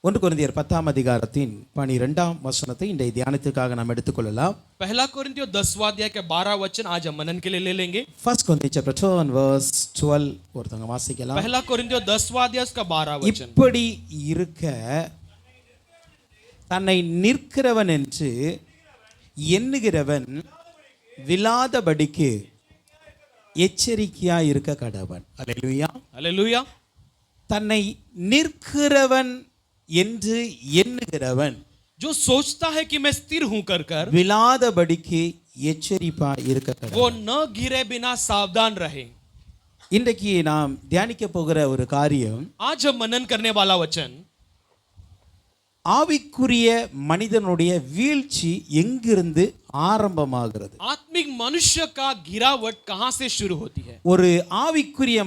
ஒன்று கொரிந்தியர் 10ஆம் அதிகாரத்தின் 12ஆம் வசனத்தை இன்றைய தியானத்துக்காக நாம் எடுத்துக்கொள்ளலாம். पहला कोरिन्थियों 10वां अध्याय के 12 वचन आज हम मनन के लिए ले लेंगे. 1 Corinthians chapter 2 and verse 12 ஒருத்தங்க வாசிக்கலாம். पहला कोरिन्थियों 10वां अध्याय उसका 12 वचन. இப்படி இருக்க தன்னை நிற்கிறவன் என்று எண்ணுகிறவன் விழாதபடிக்கு எச்சரிக்கையாய் இருக்க கடவன். அல்லேலூயா हालेलुया. தன்னை நிற்கிறவன் என்று எண்ணுகிறவன் जो सोचता है कि मैं स्थिर हूं कर விழாதபடிக்கு எச்சரிப்பாய் இருக்க கடவன். वो न गिरे बिना सावधान रहे. இன்றைக்கு நாம் தியானிக்க போகிற ஒரு காரியம் आज हम मनन करने वाला वचन ஆவிக்குரிய மனிதனுடைய வீழ்ச்சி எங்கிருந்து ஆரம்பமாகிறது. आत्मिक मनुष्य का गिरावट कहां से शुरू होती है. ஒரு ஆவிக்குரிய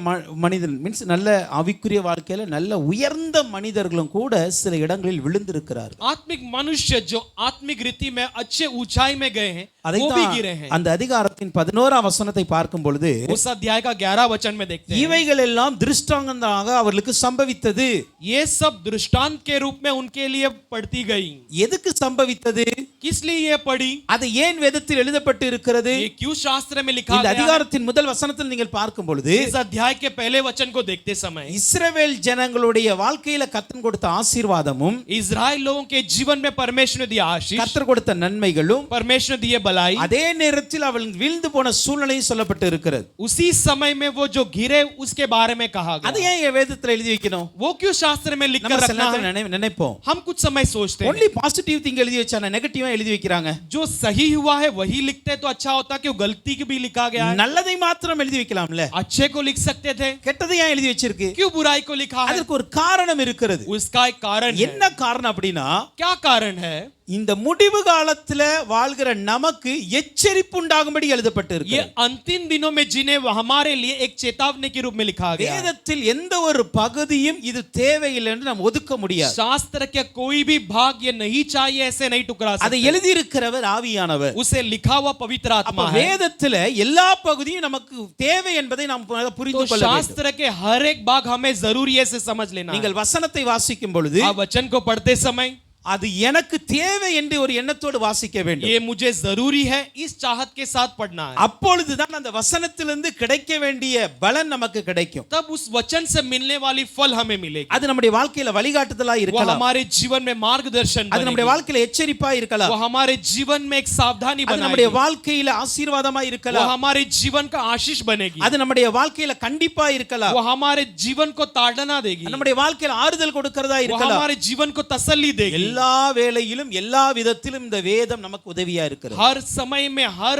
மனிதன் மீன்ஸ் நல்ல ஆவிக்குரிய வாழ்க்கையில நல்ல உயர்ந்த மனிதர்களும் கூட சில இடங்களில் விழுந்திருக்கிறார்கள். आत्मिक मनुष्य जो आत्मिक रीति में अच्छे ऊंचाई में गए हैं वो भी गिरे हैं. அந்த அதிகாரத்தின் 11ஆம் வசனத்தை பார்க்கும் பொழுது उस अध्याय का 11 वचन में देखते हैं இவைகள் எல்லாம் திருஷ்டாந்தமாக அவர்களுக்கு சம்பவித்தது. ये सब दृष्टांत के रूप में उनके लिए पढ़ती गई. எதுக்கு சம்பவித்தது? किस लिए ये पढ़ी? அது ஏன் வேதத்தில் எழுதப்பட்டு இருக்கிறது? ये क्यों शास्त्र में लिखा இந்த गया है? அதிகாரத்தின் முதல் வசனத்தில் நீங்கள் பார்க்கும் பொழுது इस अध्याय के पहले वचन को देखते समय இஸ்ரவேல் ஜனங்களுடைய வாழ்க்கையில கர்த்தர் கொடுத்த ஆசீர்வாதமும் इजराइल लोगों के जीवन में परमेश्वर ने दिया आशीष, கர்த்தர் கொடுத்த நன்மைகளும் परमेश्वर ने दिए भलाई, அதே நேரத்தில் அவள் வீழ்ந்து போன சூழ்நிலையும் சொல்லப்பட்டு இருக்கிறது. उसी समय में वो जो गिरे उसके बारे में कहा அது गया. ஏன் வேதத்தில் எழுதி வைக்கணும்? वो क्यों शास्त्र में लिख நம்ம कर சில रखना நேரத்துல है? நினைப்போம் हम कुछ समय सोचते हैं ஒன்லி பாசிட்டிவ் திங் எழுதி வச்சானே நெகட்டிவா எழுதி வைக்கிறாங்க. जो सही हुआ है वही लिखते तो अच्छा होता. क्यों गलती की भी लिखा गया है? நல்லதை மாத்திரம் எழுதி வைக்கலாம்ல, अच्छे को लिख सकते थे, கெட்டதை ஏன் எழுதி வச்சிருக்கு? क्यों बुराई को लिखा है? அதற்கு ஒரு காரணம் இருக்கிறது. उसका एक कारण है. என்ன காரணம் அப்படின்னா क्या कारण है? இந்த முடிவு காலத்துல வாழ்கிற நமக்கு எச்சரிப்பு உண்டாகும்படி எழுதப்பட்டு ये இருக்கு. अंतिम दिनों में जिन्हें हमारे लिए एक चेतावनी के रूप में लिखा गया है. வேதத்தில் எந்த ஒரு பகுதியும் இது தேவையில்லை என்று நாம் ஒதுக்க முடியாது. शास्त्र के कोई भी भाग ये नहीं चाहिए ऐसे नहीं टुकरा அதை सकते. எழுதி இருக்கிறவர் ஆவியானவர். उसे लिखा हुआ पवित्र அப்ப आत्मा है. வேதத்துல எல்லா பகுதியும் நமக்கு தேவை என்பதை நாம் புரிந்து तो கொள்ள வேண்டும். शास्त्र के हर एक भाग हमें जरूरी है से समझ लेना है. நீங்கள் வசனத்தை வாசிக்கும் பொழுது आप वचन को पढ़ते समय அது எனக்கு தேவை என்று ஒரு எண்ணத்தோடு வாசிக்க வேண்டும். ये मुझे जरूरी है इस चाहत के साथ पढ़ना है. அப்பொழுதுதான் அந்த வசனத்திலிருந்து கிடைக்க வேண்டிய பலன் நமக்கு கிடைக்கும். तब उस वचन से मिलने वाली फल हमें मिलेगी. அது நம்முடைய வாழ்க்கையில வழிகாட்டுதலா वो இருக்கலாம். हमारे जीवन में मार्गदर्शन அது நம்முடைய बनेगी. வாழ்க்கையில எச்சரிப்பா இருக்கலாம். वो हमारे जीवन में एक सावधानी அது நம்முடைய बनाएगी. வாழ்க்கையில ஆசீர்வாதமா वो இருக்கலாம். हमारे जीवन का आशीष बनेगी. அது நம்முடைய வாழ்க்கையில கண்டிப்பா இருக்கலாம். वो हमारे जीवन को ताड़ना देगी. நம்முடைய வாழ்க்கையில ஆறுதல் கொடுக்கிறதா वो இருக்கலாம். हमारे जीवन को तसल्ली देगी. எல்லா வேளையிலும் எல்லா விதத்திலும் இந்த வேதம் நமக்கு உதவியா இருக்கிறது. हर समय में हर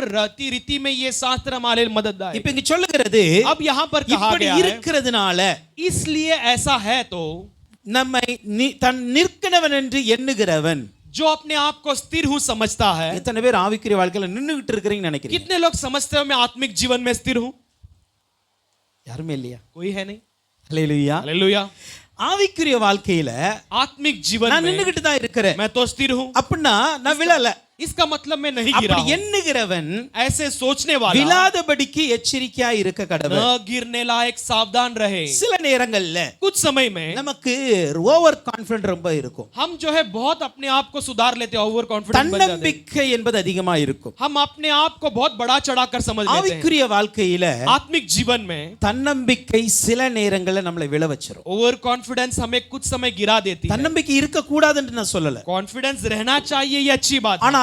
रीति में ये शास्त्र हमारे मददगार है. இப்ப இங்க சொல்லுகிறது अब यहाँ पर कहा இப்படி गया है இருக்கிறதுனால इसलिए ऐसा है तो நம்மை தன் நிற்கிறவன் என்று எண்ணுகிறவன் जो अपने आप को स्थिर हूं समझता है. எத்தனை பேர் ஆவிக்குரிய வாழ்க்கையில நின்னுகிட்டு இருக்கீங்கன்னு நினைக்கிறீங்க? कितने लोग समझते हो मैं आत्मिक जीवन में स्थिर हूं? யாருமே இல்லையா? कोई है नहीं. ஹல்லேலூயா. हालेलुया. ஆவிக்குரிய வாழ்க்கையில आत्मिक जीवन நான் में நின்னுகிட்டு தான் இருக்கிறேன். मैं तो स्थिर हूं. அப்படின்னா நான் விழல. इसका मतलब मैं नहीं गिरा அப்படி हूं. எண்ணுகிறவன் ऐसे सोचने वाला விழாதபடிக்கு எச்சரிக்கையாய் இருக்க न கடவன். गिरने लायक सावधान रहे. சில நேரங்கள்ல कुछ समय में நமக்கு ஓவர் கான்ஃபிடன்ட் ரொம்ப இருக்கும். हम जो है बहुत अपने आप को सुधार लेते हैं, ओवर कॉन्फिडेंट बन जाते हैं. தன்னம்பிக்கை என்பது அதிகமா இருக்கும். हम अपने आप को बहुत बड़ा चढ़ाकर समझ लेते हैं. ஆவிக்குரிய வாழ்க்கையில आत्मिक जीवन में தன்னம்பிக்கை சில நேரங்கள்ல நம்மளை விழ வச்சிரும். ओवर कॉन्फिडेंस हमें कुछ समय गिरा देती है. தன்னம்பிக்கை இருக்க கூடாதுன்னு நான் சொல்லல. कॉन्फिडेंस रहना चाहिए, ये अच्छी बात है. ஆனா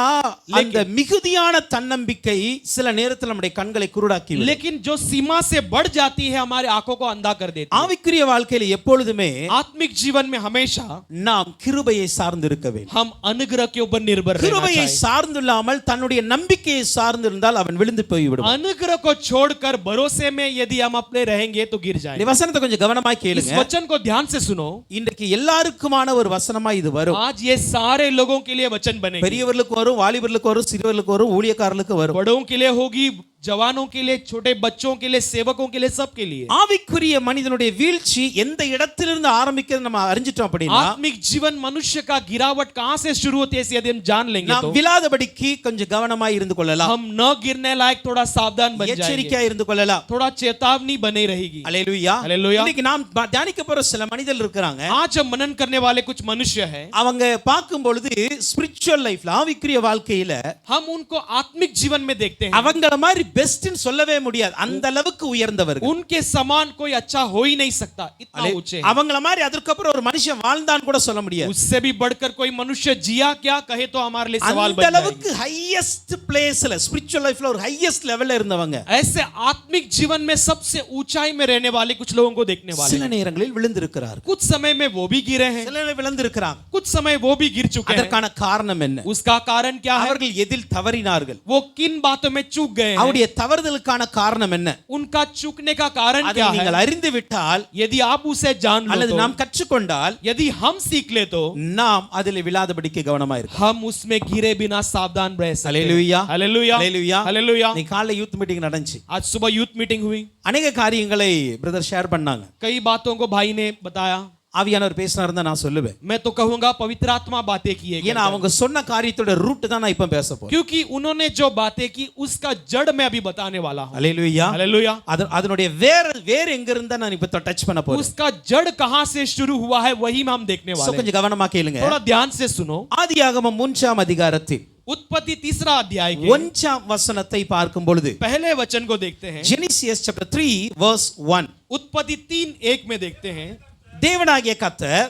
அந்த மிகுதியான தன்னம்பிக்கை சில நேரத்தில் நம்முடைய கண்களை குருடாக்கி விடும். लेकिन जो सीमा से बढ़ जाती है हमारे आंखों को अंधा कर देती है. ஆவிக்குரிய வாழ்க்கையில எப்பொழுதுமே आत्मिक जीवन में हमेशा நாம் கிருபையை சார்ந்து இருக்க வேண்டும். हम अनुग्रह के ऊपर निर्भर रहना கிருபையை चाहिए. சார்ந்துள்ளாமல் தன்னுடைய நம்பிக்கையை சார்ந்து இருந்தால் அவன் விழுந்து போய்விடும். अनुग्रह को छोड़कर भरोसे में यदि हम अपने रहेंगे तो गिर இந்த जाएंगे. வசனத்தை கொஞ்சம் கவனமா इस கேளுங்க. वचन को ध्यान से सुनो. இன்றைக்கு எல்லாருக்குமான ஒரு வசனமா இது வரும். आज ये सारे लोगों के लिए वचन बनेगी. பெரியவர்களுக்கு வரும், வாலிபர்களுக்கு வரும், சிறுவர்களுக்கு வரும், ஊழியக்காரர்களுக்கு வரும். बड़ों के लिए होगी, जवानों के लिए, छोटे बच्चों के लिए, सेवकों के लिए, सबके लिए। ஆவிக்குரிய மனிதனுடைய வீழ்ச்சி எந்த இடத்திலிருந்து ஆரம்பிக்கிறது நம்ம அறிஞ்சிட்டோம் அப்படின்னா आत्मिक जीवन मनुष्य का गिरावट कहां से शुरू होती है यदि हम जान लेंगे நாம் तो விழாதபடிக்கு கொஞ்சம் கவனமாய் இருந்து கொள்ளலாம், हम न गिरने लायक थोड़ा सावधान बन जाएंगे, எச்சரிக்கையா இருந்து கொள்ளலாம். थोड़ा चेतावनी बनी रहेगी। அல்லேலூயா. हालेलुया। இன்னைக்கு நாம் தியானிக்க போற சில மனிதர்கள் இருக்காங்க, आज हम मनन करने वाले कुछ मनुष्य हैं, அவங்க பார்க்கும் பொழுது ஸ்பிரிச்சுவல் லைஃப்ல ஆவிக்குரிய வாழ்க்கையில हम उनको आत्मिक जीवन में देखते हैं, அவங்கள மாதிரி பெஸ்ட்னு சொல்லவே முடியாது, அந்த அளவுக்கு உயர்ந்தவர்கள். उनके समान कोई अच्छा हो ही नहीं सकता, इतना ऊंचे हैं। அவங்கள மாதிரி அதற்கு அப்புறம் ஒரு மனுஷன் வாழ்ந்தான்னு கூட சொல்ல முடியாது. उससे भी बढ़कर कोई मनुष्य जिया क्या कहे तो हमारे लिए सवाल அந்த बन जाएगा। அளவுக்கு ஹையஸ்ட் பிளேஸ்ல ஸ்பிரிச்சுவல் லைஃப்ல ஒரு ஹையஸ்ட் லெவல்ல இருந்தவங்க ऐसे आत्मिक जीवन में सबसे ऊंचाई में रहने वाले कुछ लोगों को देखने वाले சில நேரங்களில் விழுந்திருக்கிறார்கள், कुछ समय में वो भी गिरे हैं, சில நேரம் விழுந்திருக்கிறாங்க. कुछ समय वो भी गिर चुके हैं। அதற்கான காரணம் என்ன? उसका कारण क्या है? அவர்கள் எதில் தவறினார்கள்? वो किन बातों में चूक गए हैं? அவருடைய தவறுதலுக்கான காரணம் என்ன? उनका चूकने का कारण அதை क्या நீங்கள் है? அறிந்து விட்டால் यदि आप उसे जान लो அல்லது तो, நாம் கற்றுக்கொண்டால் यदि हम सीख ले तो நாம் அதில் விழாதபடிக்கு கவனமா இருக்கோம். हम उसमें गिरे बिना सावधान रह सकते हैं। Hallelujah, hallelujah, hallelujah, hallelujah. நீ காலைல யூத் மீட்டிங் நடந்துச்சு, आज सुबह यूथ मीटिंग हुई, அநேக காரியங்களை பிரதர் ஷேர் பண்ணாங்க. कई बातों को भाई ने बताया। ஆவியானவர் பேசினா இருந்தா நான் சொல்லுவேன், मैं तो कहूंगा पवित्र आत्मा बातें की है, ஏன்னா அவங்க சொன்ன காரியத்தோட ரூட் தான் நான் இப்ப பேச போறேன். क्योंकि उन्होंने जो बातें की उसका जड़ मैं अभी बताने वाला हूं। அல்லேலூயா. हालेलुया। அதனுடைய வேர் எங்க இருந்தா நான் இப்ப டச் பண்ண போறேன். उसका जड़ कहां से शुरू हुआ है वही में हम देखने वाले हैं। கொஞ்சம் கவனமா கேளுங்க. थोड़ा ध्यान से सुनो। ஆதியாகமம் 3ஆம் அதிகாரத்தில் उत्पत्ति 3 अध्याय के 1ஆம் வசனத்தை பார்க்கும் பொழுது पहले वचन को देखते हैं। Genesis chapter 3 verse 1. उत्पत्ति 3:1 में देखते हैं, தேவனாகிய கர்த்தர்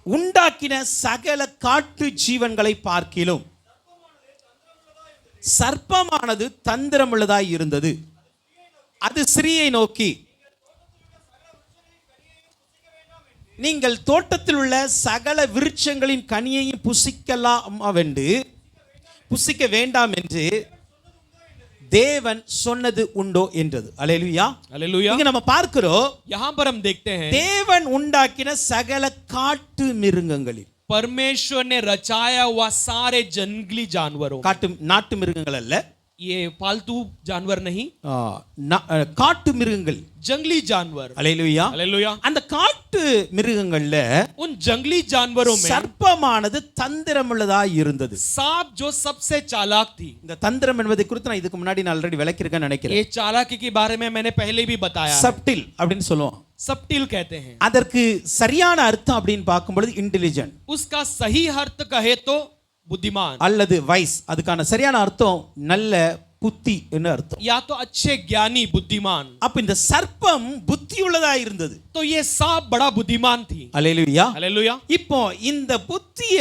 உண்டாக்கின சகல காட்டு ஜீவன்களை பார்க்கிலும் சர்ப்பமானது தந்திரமுள்ளதாய் இருந்தது. அது ஸ்திரீயை நோக்கி, நீங்கள் தோட்டத்தில் உள்ள சகல விருட்சங்களின் கனியையும் புசிக்க வேண்டாம் என்று தேவன் சொன்னது உண்டோ என்றது. அல்லேலூயா, हालेलुया। இங்க நம்ம பார்க்கிறோம், यहां पर हम देखते हैं தேவன் உண்டாக்கின சகல காட்டு மிருகங்களில், परमेश्वर ने रचाया हुआ सारे जंगली जानवरों, நாட்டு மிருகங்கள் அல்ல, ये पालतू जानवर नहीं, காட்டு மிருகங்கள், जंगली जानवर। அல்லேலூயா, हालेलुया। அந்த காட்டு மிருகங்கள்ல उन जंगली जानवरों में சர்ப்பமானது தந்திரமுள்ளதாய் இருந்தது. सांप जो सबसे चालाक थी। இந்த தந்திரம் என்பதை குறித்து நான் இதுக்கு முன்னாடி நான் ஆல்ரெடி விளக்கியிருக்கேன்னு நினைக்கிறேன். ये चालाकी के बारे में मैंने पहले भी बताया। சப்டில் அப்படின்னு சொல்லுவோம். सबटिल कहते हैं। அதற்கு சரியான அர்த்தம் அப்படின்னு பார்க்கும் பொழுது இன்டெலிஜென்ட், उसका सही अर्थ कहे तो बुद्धिमान, அல்லது வைஸ். அதுக்கான சரியான அர்த்தம் நல்ல புத்தி என்று அர்த்தம். या तो अच्छे ज्ञानी, बुद्धिमान। அப்ப இந்த சர்ப்பம் புத்தி உள்ளதா இருந்தது. तो ये सांप बड़ा बुद्धिमान थी। அல்லேலூயா. हालेलुया। இப்போ இந்த புத்திய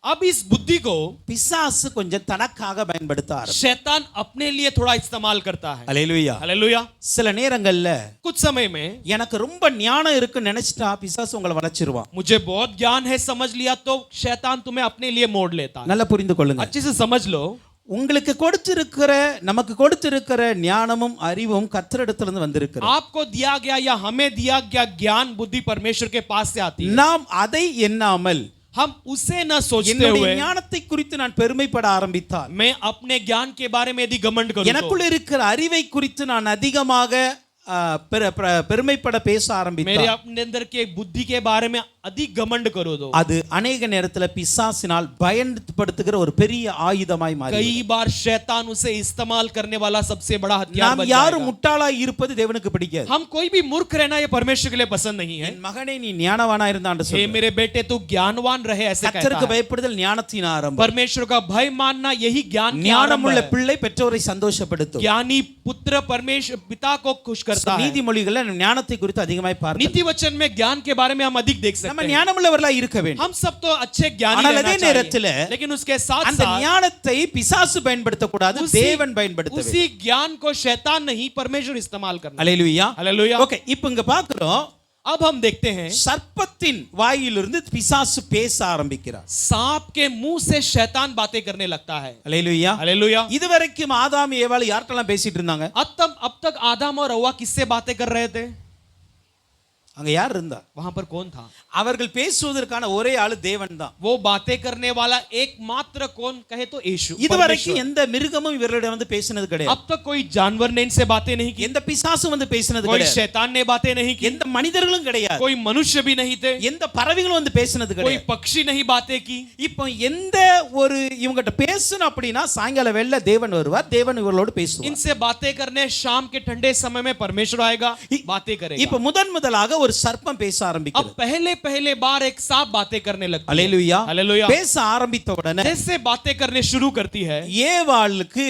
अब इस बुद्धि को பிசாசு கொஞ்சம் தனக்காக பயன்படுத்த ஆரம்பிச்சான். शैतान अपने लिए थोड़ा इस्तेमाल करता है। அல்லேலூயா. हालेलुया। சில நேரங்கள்ல कुछ समय में எனக்கு ரொம்ப ஞானம் இருக்குன்னு நினைச்சிட்டா பிசாசு உங்களை வளைச்சிருவான். मुझे बहुत ज्ञान है समझ लिया तो शैतान तुम्हें अपने लिए मोड़ लेता है। நல்லா புரிந்து கொள்ளுங்க. अच्छे से समझ लो, உங்களுக்கு நமக்கு கொடுத்திருக்கிற ஞானமும் அறிவும் கர்த்தரிடத்திலிருந்து வந்திருக்கிறது. आपको दिया गया या हमें दिया गया ज्ञान बुद्धि परमेश्वर के पास से आती है। நாம் அதை எண்ணாமல் हम उसे न सोचते என்னுடைய हुए ஞானத்தை குறித்து நான் பெருமைப்பட ஆரம்பித்தால், मैं अपने ज्ञान के बारे में यदि घमंड करूं तो, எனக்குள்ள இருக்கிற அறிவை குறித்து நான் அதிகமாக பெருமைப்பட பேச मेरे ஆரம்பித்தால், अपने अंदर के बुद्धि के बारे में अधिक घमंड करो तो அது अनेक நேரத்துல பிசாசினால் பயன்படுத்துகிற ஒரு பெரிய ஆயுதமாய் மாறி, कई बार शैतान उसे इस्तेमाल करने वाला सबसे बड़ा हथियार நாம் बन யாரும் जाएगा। முட்டாளாய் இருப்பது தேவனுக்கு பிடிக்காது. हम कोई भी मूर्ख रहना ये परमेश्वर के लिए पसंद नहीं है। என் மகனே நீ ஞானவானா இருந்தான்னு हे சொல்றார். मेरे बेटे तू ज्ञानवान रहे ऐसे कहता கர்த்தருக்கு है। பயப்படுதல் ஞானத்தின் ஆரம்பம். परमेश्वर का भय मानना यही ज्ञान की आरंभ ஞானமுள்ள है। பிள்ளை பெற்றோரை சந்தோஷப்படுத்தும். ज्ञानी पुत्र परमेश्वर पिता को खुश करता है। நீதிமொழிகள்ல ஞானத்தை குறித்து அதிகமாய் பார்க்கிறோம். नीति वचन में ज्ञान के बारे में हम अधिक देख நம்ம सकते हैं। ஞானமுள்ளவர்களா இருக்க வேண்டும். हम सब तो अच्छे ज्ञानी ஆனால் रहना அதே நேரத்துல चाहिए, लेकिन उसके साथ அந்த साथ ஞானத்தை பிசாசு பயன்படுத்த கூடாது, தேவன் பயன்படுத்த வேண்டும். उसी ज्ञान को शैतान नहीं परमेश्वर इस्तेमाल करना। அல்லேலூயா. हालेलुया। ஓகே, இப்போ இங்க பார்க்கிறோம், अब हम देखते हैं சர்ப்பத்தின் வாயிலிருந்து பிசாசு பேச ஆரம்பிக்கிறார். सांप के मुंह से शैतान बातें करने लगता है। அல்லேலூயா. हालेलुया। இதுவரைக்கும் ஆதாம் ஏவாள் யார்ட்டெல்லாம் பேசிட்டு இருந்தாங்க? अब तक आदम और हव्वा किससे बातें कर रहे थे? அங்க யார் இருந்தா? वहां पर कौन था? அவர்கள் பேசுவதற்கான ஒரே ஆளு தேவன் தான். वो बातें करने वाला एकमात्र कौन कहे तो यीशु। இதுவரைக்கும் எந்த மிருகமும் இவர்களிடம் வந்து பேசினது கிடையாது. अब तक कोई जानवर ने इनसे बातें नहीं की, எந்த பிசாசும் வந்து பேசினது कोई கிடையாது. शैतान ने बातें नहीं की, எந்த மனிதர்களும் கிடையாது. कोई मनुष्य भी नहीं थे, எந்த பறவைகளும் வந்து பேசினது कोई கிடையாது. पक्षी नहीं बातें की। இப்போ எந்த ஒரு இவங்ககிட்ட பேசணும் அப்படின்னா சாயங்கால வேளையில தேவன் வருவார், தேவன் இவர்களோடு பேசுவார். इनसे बातें करने शाम के ठंडे समय में परमेश्वर आएगा, बातें करेगा। இப்போ முதலாக ஒரு சர்ப்பம் பேச अब ஆரம்பிக்கிறது. पहले बार एक सांप बातें करने लगता है। அல்லேலூயா. हालेलुया। பேச ஆரம்பித்த உடனே जैसे बातें करने शुरू करती है, ஏவாளுக்கு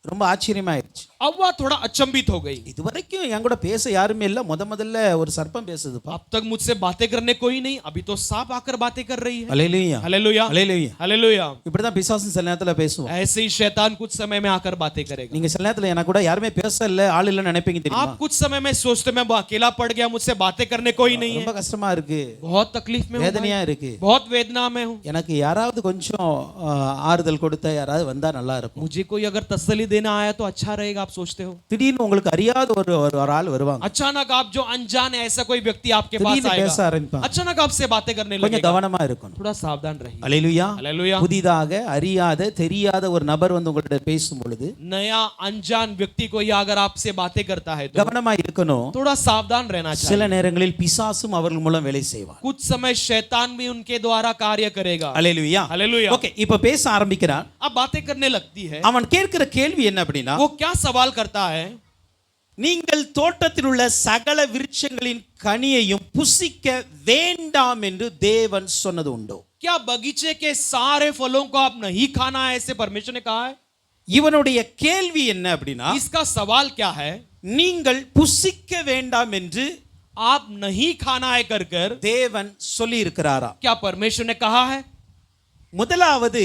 ரொம்ப ஆச்சரியமாயிருச்சு. अब वह थोड़ा अचंभित हो गई। இதுவரைக்கும் என் கூட பேச யாருமே இல்ல, முதல்ல ஒரு சர்ப்பம் பேசுதுப்பா. अब तक मुझसे बातें करने कोई नहीं, अभी तो सांप आकर बातें कर रही है। அல்லேலூயா. हालेलुया, அல்லேலூயா. हालेलुया। இப்படிதான் பிசாசு சில நேரத்துல பேசுவோம். ऐसे ही शैतान कुछ समय में आकर बातें करेगा। நீங்க சில நேரத்துல எனக்கு கூட யாருமே பேச இல்ல, ஆள் இல்லன்னு நினைப்பீங்க தெரியுமா? आप कुछ समय में सोचते मैं वो अकेला पड़ गया, मुझसे बातें करने कोई नहीं है, ரொம்ப கஷ்டமா இருக்கு, बहुत तकलीफ में हूं, வேதனையா இருக்கு. बहुत वेदना में हूं। எனக்கு யாராவது கொஞ்சம் ஆறுதல் கொடுத்த யாராவது வந்தா நல்லா இருக்கும். मुझे कोई अगर तसल्ली देना आया तो अच्छा रहेगा, आप सोचते हो। திடீர்னு உங்களுக்கு அறியாத ஒரு ஆள் வருவாங்க. अचानक आप जो अनजान है, ऐसा कोई व्यक्ति आपके पास திடீர்னு பேச आएगा, ஆரம்பிப்பாங்க. अचानक आपसे बातें करने கொஞ்சம் लगेगा, கவனமா இருக்கணும். थोड़ा सावधान रहिए। அல்லேலூயா. हालेलुया। புதிதாக அறியாத தெரியாத ஒரு நபர் வந்து உங்கள்ட்ட பேசும் பொழுது नया अनजान व्यक्ति कोई अगर आपसे बातें करता है तो கவனமா இருக்கணும். थोड़ा सावधान रहना சில चाहिए। நேரங்களில் பிசாசும் அவர்கள் மூலம் வேலை செய்வார். कुछ समय शैतान भी उनके द्वारा कार्य करेगा। அல்லேலூயா. हालेलुया। ஓகே, இப்ப பேச ஆரம்பிக்கிறான். अब बातें करने लगती है। அவன் கேட்கிற கேள்வி என்ன அப்படின்னா, वो क्या सवाल करता है? நீங்கள் தோட்டத்தில் உள்ள சகல விருட்சங்களின் கனியையும் புசிக்க வேண்டாம் என்று தேவன் சொன்னது உண்டோ? क्या बगीचे के सारे फलों को आप नहीं खाना है, ऐसे परमेश्वर ने कहा है? இவனுடைய கேள்வி என்ன அப்படின்னா, इसका सवाल क्या है? நீங்கள் புசிக்க வேண்டாம் என்று आप नहीं खाना है कर कर தேவன் சொல்லி இருக்கிறாரா? क्या परमेश्वर ने कहा है? முதலாவது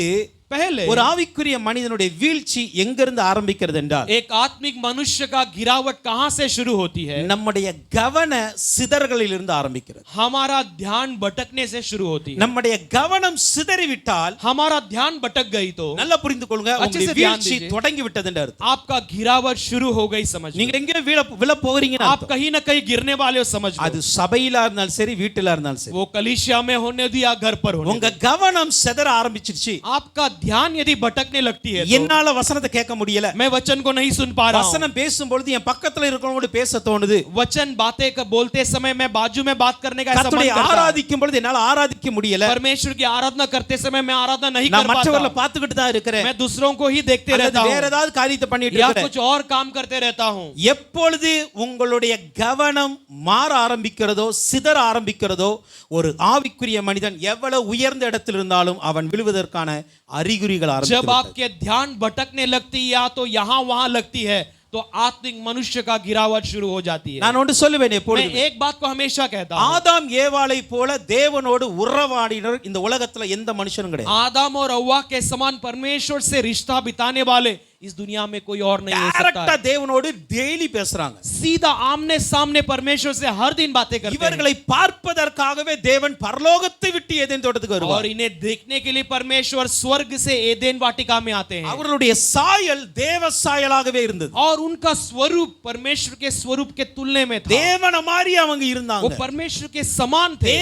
पहले ஒரு ஆவிக்குரிய மனிதனுடைய வீழ்ச்சி எங்கிருந்து ஆரம்பிக்கிறது என்றால், एक आत्मिक मनुष्य का गिरावट कहां से शुरू होती है? நம்முடைய கவன சிதறல்களில் இருந்து ஆரம்பிக்கிறது. हमारा ध्यान भटकने से शुरू होती है। நம்முடைய கவனம் சிதறிவிட்டால், हमारा ध्यान भटक गई तो நல்லா புரிந்து கொள்ளுங்க, अच्छे உங்களுடைய से ध्यान வீழ்ச்சி दीजिए। தொடங்கி விட்டது என்று அர்த்தம். आपका गिरावट शुरू हो गई, समझ लो। நீங்க எங்கே விழ போகிறீங்கன்னு आप அர்த்தம். कहीं ना कहीं गिरने वाले हो, समझ लो। அது சபையில இருந்தாலும் சரி, வீட்டில இருந்தாலும் சரி, वो कलीसिया में होने दिया, घर पर होने உங்க கவனம் சிதற ஆரம்பிச்சிருச்சு. दिया। आपका ध्यान यदि भटकने लगती है तो என்னால வசனத்தை கேட்க முடியல, मैं वचन को नहीं सुन पा रहा हूं। வசனம் பேசும்பொழுது என் பக்கத்துல இருக்கிறவங்களோட பேச தோணுது, वचन बातें बोलते समय मैं बाजू में बात करने का ऐसा मन கர்த்தரை करता है। ஆராதிக்கும் பொழுது என்னால ஆராதிக்க முடியல, परमेश्वर की आराधना करते समय मैं आराधना नहीं நான் कर மற்றவர்களை पाता, பார்த்துக்கிட்டு தான் இருக்கிறேன், मैं दूसरों को ही देखते அல்லது रहता வேற हूं ஏதாவது காரியத்தை பண்ணிட்டு या இருக்கிறேன். कुछ और काम करते रहता हूं। எப்பொழுது உங்களுடைய கவனம் மாற ஆரம்பிக்கிறதோ, சிதற ஆரம்பிக்கிறதோ, ஒரு ஆவிக்குரிய மனிதன் எவ்வளவு உயர்ந்த இடத்தில் இருந்தாலும் அவன் விழுவதற்கான அறிகுறிகள் जब ஆரம்பிக்கிறது. आपके ध्यान भटकने लगती है, या तो यहाँ वहां लगती है, तो आत्मिक मनुष्य का गिरावट शुरू हो जाती है। நான் ஒன்று சொல்லுவேன் मैं எப்பொழுது, एक बात को हमेशा कहता हूं, ஆதாம் ஏவாளை போல தேவனோடு உறவாடினர் இந்த உலகத்துல எந்த மனுஷனும் கிடையாது. आदम और हव्वा के समान परमेश्वर से रिश्ता बिताने वाले इस दुनिया में कोई और नहीं हो सकता டைரக்டா है। தேவனோடு டெய்லி பேசுறாங்க. सीधा आमने सामने परमेश्वर से हर दिन बातें करते हैं। இவர்களை பார்ப்பதற்காகவே தேவன் பரலோகத்தை விட்டு ஏதேன் தோட்டத்துக்கு और வருவார். इन्हें देखने के लिए परमेश्वर स्वर्ग से एदेन वाटिका में आते हैं। அவர்களுடைய சாயல் தேவ சாயலாகவே இருந்தது. और उनका स्वरूप परमेश्वर के स्वरूप के तुलने में था। தேவன மாதிரி அவங்க वो இருந்தாங்க. परमेश्वर के समान थे।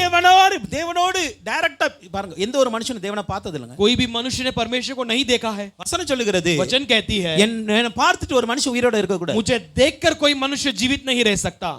தேவனோடு டைரக்டா பாருங்க, எந்த ஒரு மனுஷனும் தேவனை பார்த்தது இல்லைங்க. कोई भी मनुष्य ने परमेश्वर को नहीं देखा है। வசனம் சொல்லுகிறது, वचन कहती है, என்னை பார்த்துட்டு ஒரு மனுஷன் உயிரோட இருக்க கூடாது. मुझे देखकर कोई मनुष्य जीवित नहीं रह सकता।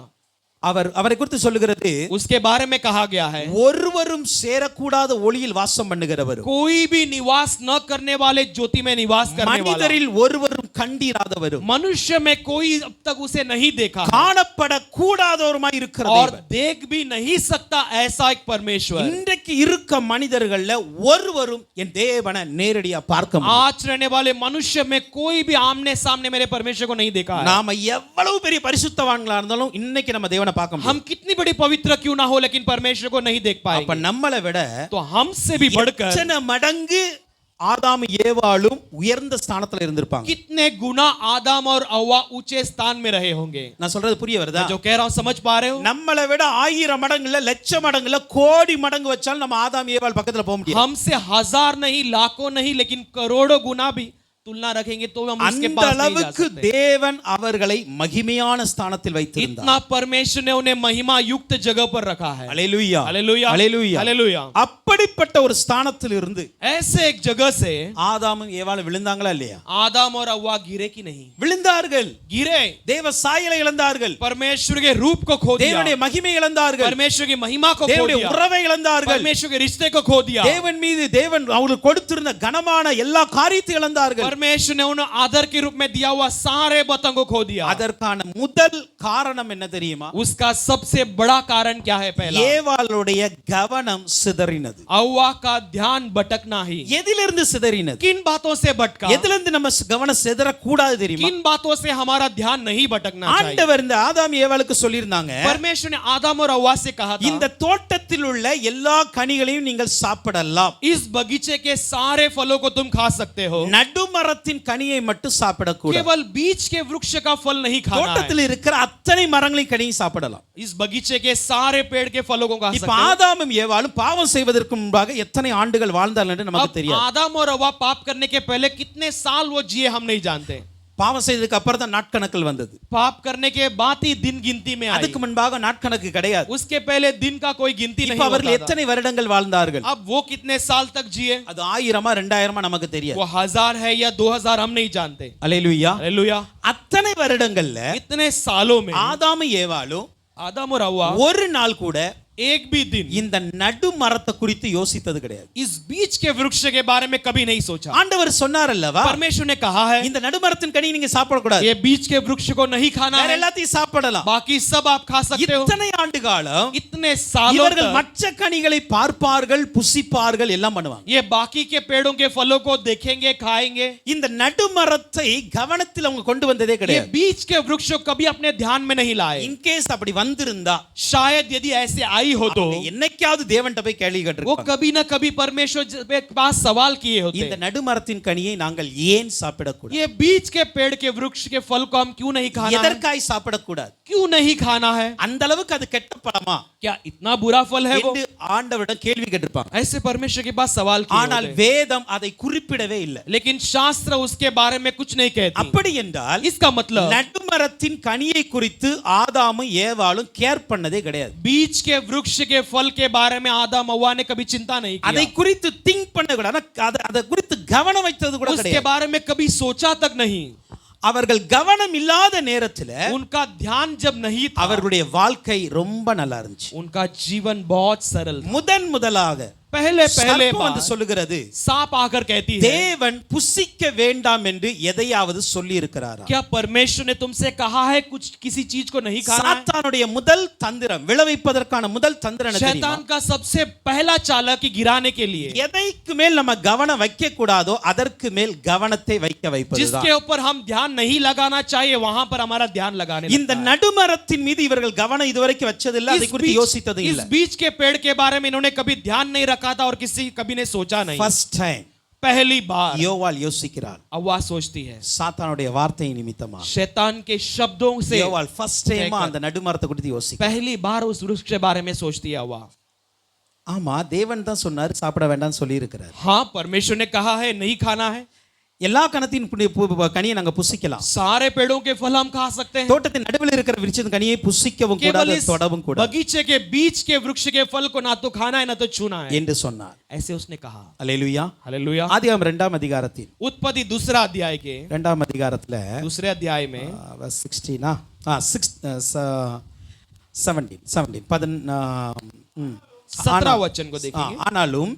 அவரை குறித்து சொல்லுகிறது, उसके बारे में कहा गया है, ஒருவரும் சேரக்கூடாத ஒளியில் வாசம் பண்ணுகிறவர், कोई भी निवास न करने वाले ज्योति में निवास करने वाला। மனிதரில் ஒருவரும் கண்டிராதவரும், मनुष्य में कोई अब तक उसे नहीं देखा है, காணப்படக்கூடாதவருமாய் இருக்கிற और தேவன். देख भी नहीं सकता ऐसा एक परमेश्वर। இன்றைக்கு இருக்க மனிதர்கள்ல ஒருவரும் என் தேவனை நேரடியா பார்க்க முடியாது. आज रहने वाले मनुष्य में कोई भी आमने सामने मेरे परमेश्वर को नहीं देखा है। நாம எவ்வளவு பெரிய பரிசுத்தவான்களா இருந்தாலும் இன்னைக்கு நம்ம தேவனை பார்க்க முடியாது. हम कितनी बड़ी पवित्र क्यों ना हो, लेकिन परमेश्वर को नहीं देख அப்ப पाएंगे। நம்மளை விட तो हमसे भी बढ़कर எத்தனை மடங்கு ஆதாம் ஏவாளும் உயர்ந்த ஸ்தானத்துல இருந்திருப்பாங்க. कितने गुना आदम और हव्वा ऊंचे स्थान में रहे होंगे। நான் சொல்றது புரிய வருதா? मैं जो कह रहा हूं समझ पा रहे हो? நம்மளை விட 1000 மடங்குல, லட்சம் மடங்குல, கோடி மடங்கு வச்சாலும் நம்ம ஆதாம் ஏவாள் பக்கத்துல போக முடியாது. हमसे हजार नहीं, लाखों नहीं, लेकिन करोड़ों गुना भी तुलना रखेंगे तो हम उसके அந்த पास नहीं जा அளவுக்கு सकते। தேவன் அவர்களை மகிமையான ஸ்தானத்தில் வைத்திருந்தார். इतना परमेश्वर ने उन्हें महिमा युक्त जगह पर रखा है। அல்லேலூயா हालेलुया அல்லேலூயா. हालेलुया। அப்படிப்பட்ட ஒரு ஸ்தானத்தில் இருந்து ऐसे एक जगह से ஆதாமும் ஏவாளும் விழுந்தாங்களா இல்லையா? आदम और हव्वा गिरे कि नहीं? விழுந்தார்கள். गिरे। தேவ சாயலை இழந்தார்கள். परमेश्वर के रूप को खो दिया। தேவனுடைய மகிமை இழந்தார்கள். परमेश्वर की महिमा को खो தேவனுடைய दिया। உறவை இழந்தார்கள். परमेश्वर के रिश्ते को खो दिया। தேவன் மீது தேவன் அவங்களுக்கு கொடுத்திருந்த கனமான எல்லா காரியத்தையும் இழந்தார்கள். परमेश्वर ने उन्हें आदर के रूप में दिया हुआ सारे बतों को खो दिया। அதற்கான முதல் காரணம் என்ன தெரியுமா? उसका सबसे बड़ा कारण क्या है? पहला, ஏவாளுடைய கவனம் சிதறினது. हव्वा का ध्यान भटकना ही। எதிலிருந்து சிதறினது? किन बातों से भटका? எதிலிருந்து நம்ம கவனம் சிதற கூடாது தெரியுமா? किन बातों से हमारा ध्यान नहीं भटकना चाहिए? ஆண்டவர் இந்த ஆதாம் ஏவாளுக்கு சொல்லியிருந்தாங்க, परमेश्वर ने आदम और हव्वा से कहा था, இந்த தோட்டத்தில் உள்ள எல்லா கனிகளையும் நீங்கள் சாப்பிடலாம். इस बगीचे के सारे फलों को तुम खा सकते हो, நடுமரத்தின் கனியை மட்டும் சாப்பிடக்கூடாது. केवल बीच के वृक्ष का फल नहीं खाना है। தோட்டத்தில் இருக்கிற அத்தனை மரங்களின் கனியை சாப்பிடலாம். इस बगीचे के सारे पेड़ के फलों को खा இப்ப सकते हो। ஆதாமும் ஏவாளும் பாவம் செய்வதற்கு முன்பாக எத்தனை ஆண்டுகள் வாழ்ந்தார்கள் என்று நமக்கு अब தெரியாது. आदम और हव्वा पाप करने के पहले कितने साल वो जिए हम नहीं जानते। பாவம் செய்ததுக்கு அப்புறம் தான் நாட்கணக்கில் வந்தது. पाप करने के बाद ही दिन गिनती में आई। அதுக்கு முன்பாக நாட்கணக்கு கிடையாது. उसके पहले दिन का कोई गिनती नहीं இப்ப அவர்கள் होता था। எத்தனை வருடங்கள் வாழ்ந்தார்கள்? अब वो कितने साल तक जिए, அது 1000 2000 நமக்கு தெரியாது. वो 1000 है या 2000 हम नहीं जानते। அல்லேலூயா. हालेलुया। அத்தனை வருடங்கள்ல इतने सालों में ஆதாமும் ஏவாளும் आदम और हव्वा ஒரு நாள் கூட एक भी दिन இந்த நடு மரத்தை குறித்து யோசித்தது கிடையாது. इस बीच के वृक्ष के बारे में कभी नहीं सोचा। ஆண்டவர் சொன்னார் அல்லவா, परमेश्वर ने कहा है, இந்த நடுமரத்தின் கனி நீங்க சாப்பிடக்கூடாது, ये बीच के वृक्ष को नहीं खाना வேற है, எல்லாத்தையும் சாப்பிடலாம். बाकी सब आप खा सकते हो। இத்தனை ஆண்டு காலம் इतने सालों இவர்கள் तक மற்ற கனிகளை பார்ப்பார்கள், புசிப்பார்கள், எல்லாம் பண்ணுவாங்க. ये बाकी के पेड़ों के फलों को देखेंगे, खाएंगे। இந்த நடுமரத்தை கவனத்தில் அவங்க கொண்டு வந்ததே ये கிடையாது. बीच के वृक्ष को कभी अपने ध्यान में नहीं लाए। இன்கேஸ் அப்படி வந்திருந்தா शायद यदि ऐसे आई हो तो என்னைக்காவது தேவன்ட்ட போய் கேள்வி वो கேட்டிருப்பாங்க, कभी ना कभी परमेश्वर के पास सवाल किए இந்த होते, நடுமரத்தின் கனியை நாங்கள் ஏன் சாப்பிடக்கூடாது? ये बीच के पेड़ के वृक्ष के फल को हम क्यों नहीं खाना है? எதற்காய் சாப்பிடக்கூடாது? क्यों नहीं खाना है? அந்த அளவுக்கு அது கெட்ட பழமா क्या इतना बुरा फल है वो? என்று ஆண்டவரிடம் கேள்வி கேட்டிருப்பாங்க. ऐसे परमेश्वर के पास सवाल किए ஆனால் होते। வேதம் அதை குறிப்பிடவே இல்லை. लेकिन शास्त्र उसके बारे में कुछ नहीं कहती। அப்படி என்றால் इसका मतलब நடுமரத்தின் கனியை குறித்து ஆதாமும் ஏவாளும் கேர் பண்ணதே கிடையாது. बीच के वृक्ष के फल के बारे में आदम हव्वा ने कभी चिंता नहीं அதை किया। குறித்து திங்க் பண்ண கூட, அதை குறித்து கவனம் வைத்தது கூட उसके கிடையாது. बारे में कभी सोचा तक नहीं। அவர்கள் கவனம் இல்லாத நேரத்துல उनका ध्यान जब नहीं था, அவர்களுடைய வாழ்க்கை ரொம்ப நல்லா இருந்துச்சு. उनका जीवन बहुत सरल था। முதலாக पहले சர்ப்பம் வந்து சொல்லுகிறது, सांप आकर कहती है, தேவன் புசிக்க வேண்டாம் என்று எதையாவது சொல்லி இருக்கிறாரா? क्या परमेश्वर ने तुमसे कहा है कुछ किसी चीज को नहीं खाना है? சாத்தானுடைய முதல் தந்திரம், விளைவிப்பதற்கான முதல் தந்திரம் என்ன தெரியுமா? शैतान का सबसे पहला चालक की गिराने के लिए எதைக்கு மேல் நம்ம கவனம் வைக்க கூடாதோ அதற்கு மேல் கவனத்தை வைக்க வைப்பதுதான். जिसके ऊपर हम ध्यान नहीं लगाना चाहिए वहां पर हमारा ध्यान लगाने இந்த लगता है। நடுமரத்தின் மீது இவர்கள் கவனம் இதுவரைக்கும் வச்சதில்லை, அதை குறித்து யோசித்தது इस இல்லை. बीच के पेड़ के बारे में इन्होंने कभी ध्यान नहीं रखा था और कभी ने सोचा नहीं। ஃபர்ஸ்ட் டைம் पहली बार யோவாள் யோசிக்கிறாள், हव्वा सोचती है, சாத்தானுடைய வார்த்தை நிமித்தமா. शैतान के शब्दों से யோவாள் ஃபர்ஸ்ட் டைம் அந்த நடுமரத்தை குறித்து யோசிக்கிறாள். पहली बार उस वृक्ष के बारे में सोचती है हव्वा। ஆமா, தேவன் தான் சொன்னார் சாப்பிட வேண்டாம்னு சொல்லி இருக்கிறார். हाँ, परमेश्वर ने कहा है नहीं खाना है, எல்லா கணத்தின் கனியை நாங்க புசிக்கலாம், सारे पेड़ों के फल हम खा सकते हैं, தோட்டத்தின் நடுவில் இருக்கிற விருட்சத்தின் கனியை புசிக்கவும் केवल கூடாது, इस தொடவும் கூடாது बगीचे के बीच के वृक्ष के फल को ना तो खाना है ना तो छूना है, என்று சொன்னார். ऐसे उसने कहा। அல்லேலூயா. हालेलुया। ஆதியாகமம் 2ஆம் அதிகாரத்தில் उत्पत्ति दूसरा अध्याय के 2ஆம் அதிகாரத்துல दूसरे अध्याय में 16 17 17 वचन को देखेंगे। ஆனாலும்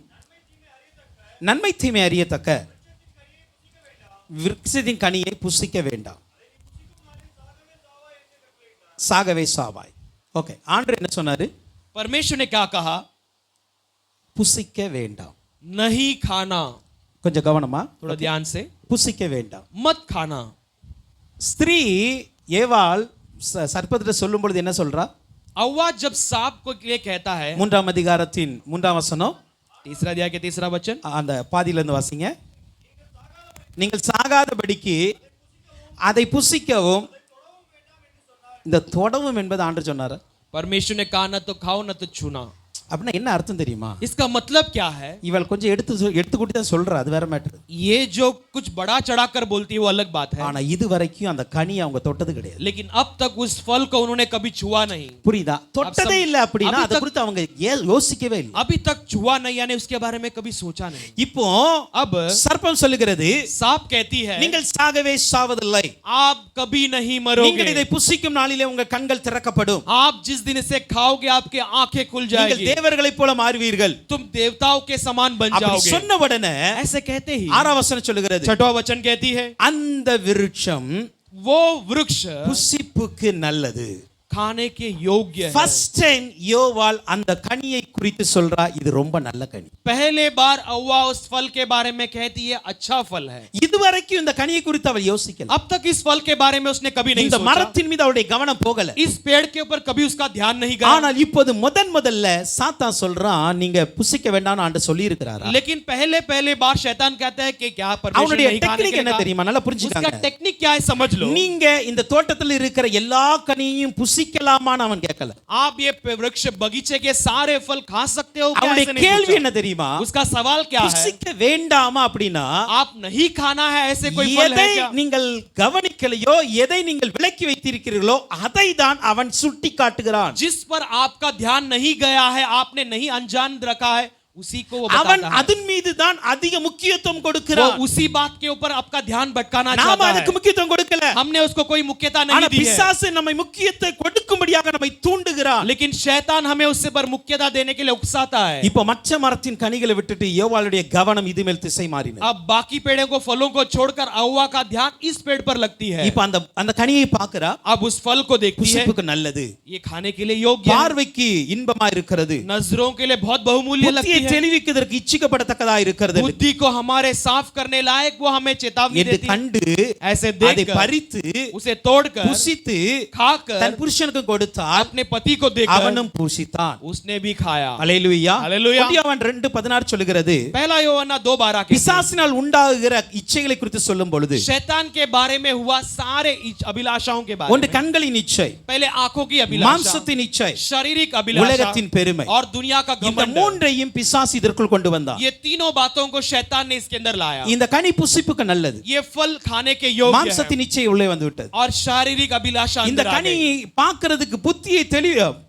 நன்மை தீமை அறியத்தக்க விருட்சத்தின் கனியை புசிக்க வேண்டாம், சாகவே சாவாய். ஓகே, ஆண்டவர் என்ன சொன்னாரு? परमेश्वर ने क्या कहा? புசிக்க வேண்டாம். नहीं खाना। கொஞ்சம் கவனமா, थोड़ा ध्यान से, புசிக்க வேண்டாம். मत खाना। ஸ்திரீ ஏவாள் சர்ப்பத்திட்ட சொல்லும் பொழுது என்ன சொல்றா? हव्वा जब सांप को ये कहता है, 3ஆம் அதிகாரத்தின் 3ஆம் வசனம், तीसरा अध्याय के तीसरा वचन, அந்த பாதியில இருந்து வாசிங்க. நீங்கள் சாகாதபடிக்கு அதை புசிக்கவும் இந்த தொடவும் என்பது ஆண்டவர் சொன்னாரு. परमेश्वर ने कहा न तो खाओ न तो छूना। அப்படின்னா என்ன அர்த்தம் தெரியுமா? इसका मतलब क्या है? இவள் கொஞ்சம் எடுத்துக்கூட்டி தான் சொல்றா, அது வேற மேட்டர். ये जो कुछ बड़ा चढ़ाकर बोलती है वो अलग बात है, ஆனா இது வரைக்கும் அந்த கனியை அவங்க தொட்டது கிடையாது. लेकिन अब तक उस फल को उन्होंने कभी छुआ नहीं. புரியுதா? தொட்டதே இல்ல அப்படின்னா அதை குறித்து அவங்க யோசிக்கவே இல்லை. अभी तक छुआ नहीं यानी उसके बारे में कभी सोचा नहीं. இப்போ अब சர்ப்பம் சொல்லுகிறது, सांप कहती है நீங்கள் சாகவே சாவதில்லை, आप कभी नहीं मरोगे, நீங்கள் இதை புசிக்கும் நாளிலே உங்க கண்கள் திறக்கப்படும், आप जिस दिन इसे खाओगे आपके आंखें खुल நீங்கள் जाएगी, தேவர்களைப் போல மாறுவீர்கள். तुम देवताओं के समान बन அப்படி जाओगे. சொன்ன உடனே ऐसे कहते ही 6ஆம் வசனம் சொல்லுகிறது, छठवां वचन कहती है அந்த விருட்சம் वो वृक्ष புசிப்புக்கு நல்லது. खाने के योग्य है. ஃபர்ஸ்ட் டைம் யோவால் அந்த கனியை குறித்து சொல்றா, இது ரொம்ப நல்ல கனி. पहले बार अव्वा उस फल के बारे में कहती है अच्छा फल है. இதுவரைக்கும் இந்த கனியை குறித்து அவள் யோசிக்கல. अब तक इस फल के बारे में उसने कभी नहीं இந்த सोचा. மரத்தின் மீது அவளுடைய கவனம் போகல. इस पेड़ के ऊपर कभी उसका ध्यान नहीं गया. ஆனால் இப்போது முதல்ல சாத்தான் சொல்றான், நீங்க புசிக்க வேண்டாம்னு ஆண்டவர் சொல்லி இருக்கிறாரா? लेकिन पहले बार शैतान कहता है कि क्या परमेश्वर அவனுடைய नहीं खाने டெக்னிக் के என்ன लिए தெரியுமா? நல்லா उसका புரிஞ்சுக்கங்க. टेक्निक क्या है समझ लो. நீங்க இந்த தோட்டத்தில் இருக்கிற எல்லா கனியையும் புசிக்கலாமான்னு அவன் கேட்கல. आप ये वृक्ष बगीचे के सारे फल खा सकते हो क्या? அவனுடைய ऐसे नहीं கேள்வி पूछा. என்ன தெரியுமா? उसका सवाल क्या है? புசிக்க வேண்டாமா அப்படின்னா, आप नहीं खाना है ऐसे कोई फल है எதை क्या? நீங்கள் கவனிக்கலையோ, எதை நீங்கள் விலக்கி வைத்திருக்கிறீர்களோ அதை தான் அவன் சுட்டி காட்டுகிறான். जिस पर आपका ध्यान नहीं गया है, आपने नहीं अनजान रखा है, उसी को वो அவன் बताता है. அதன் மீது தான் அதிக முக்கியத்துவம் वो கொடுக்கிறான். उसी बात के ऊपर आपका ध्यान भटकाना நாம चाहता அதுக்கு है. முக்கியத்துவம் கொடுக்கல. हमने उसको कोई मुख्यता ஆனா नहीं दी है, பிசாசு நம்மை முக்கியத்தை கொடுக்கும்படியாக நம்மை தூண்டுகிறான். लेकिन शैतान हमें उससे पर मुख्यता देने के लिए उकसाता है. இப்போ மற்ற மரத்தின் கனிகளை விட்டுட்டு யோவாளுடைய கவனம் இது மேல் திசை மாறினது. अब बाकी पेड़ों को फलों को छोड़कर अव्वा का ध्यान इस पेड़ पर लगती है. இப்போ அந்த கனியை பார்க்கறா, अब उस फल को देखती है, புசிப்புக்கு நல்லது, ये खाने के लिए योग्य है, பார்வைக்கு இன்பமா இருக்கிறது, नजरों के लिए बहुत बहुमूल्य लगती புத்தியை है, தெளிவிக்கிறதற்கு இச்சிக்கப்படத்தக்கதா இருக்கிறது बुद्धि को हमारे साफ करने लायक वो हमें चेतावनी என்று देती है. கண்டு ऐसे அதை देखकर பறித்து उसे तोड़कर புசித்து खाकर தன் புருஷனுக்கு கொடுத்தார், अपने पति को देकर அவனும் புசித்தான். उसने भी खाया. அல்லேலூயா. அல்லேலூயா. யோவான் 2:16 சொல்லுகிறது, पहला यूहन्ना 2:12 के பிசாசினால் உண்டாகுகிற இச்சைகளை குறித்து சொல்லும் பொழுது, शैतान के बारे में हुआ सारे अभिलाषाओं के बारे ஒன்று में. கண்களின் இச்சை, पहले आंखों की अभिलाषा, மாம்சத்தின் இச்சை, शारीरिक अभिलाषा உலகத்தின் பெருமை. और दुनिया का இந்த घमंड. மூன்றையும் பிசாசு இதற்குள் கொண்டு வந்தான். ये तीनों बातों को शैतान ने इसके अंदर लाया. இந்த கனி புசிப்புக்கு நல்லது, ये फल खाने के योग्य है மாம்சத்தின் இச்சை உள்ளே வந்து விட்டது. और शारीरिक अभिलाषा இந்த अंदर आ கனி गई. பார்க்கிறதுக்கு புத்தியை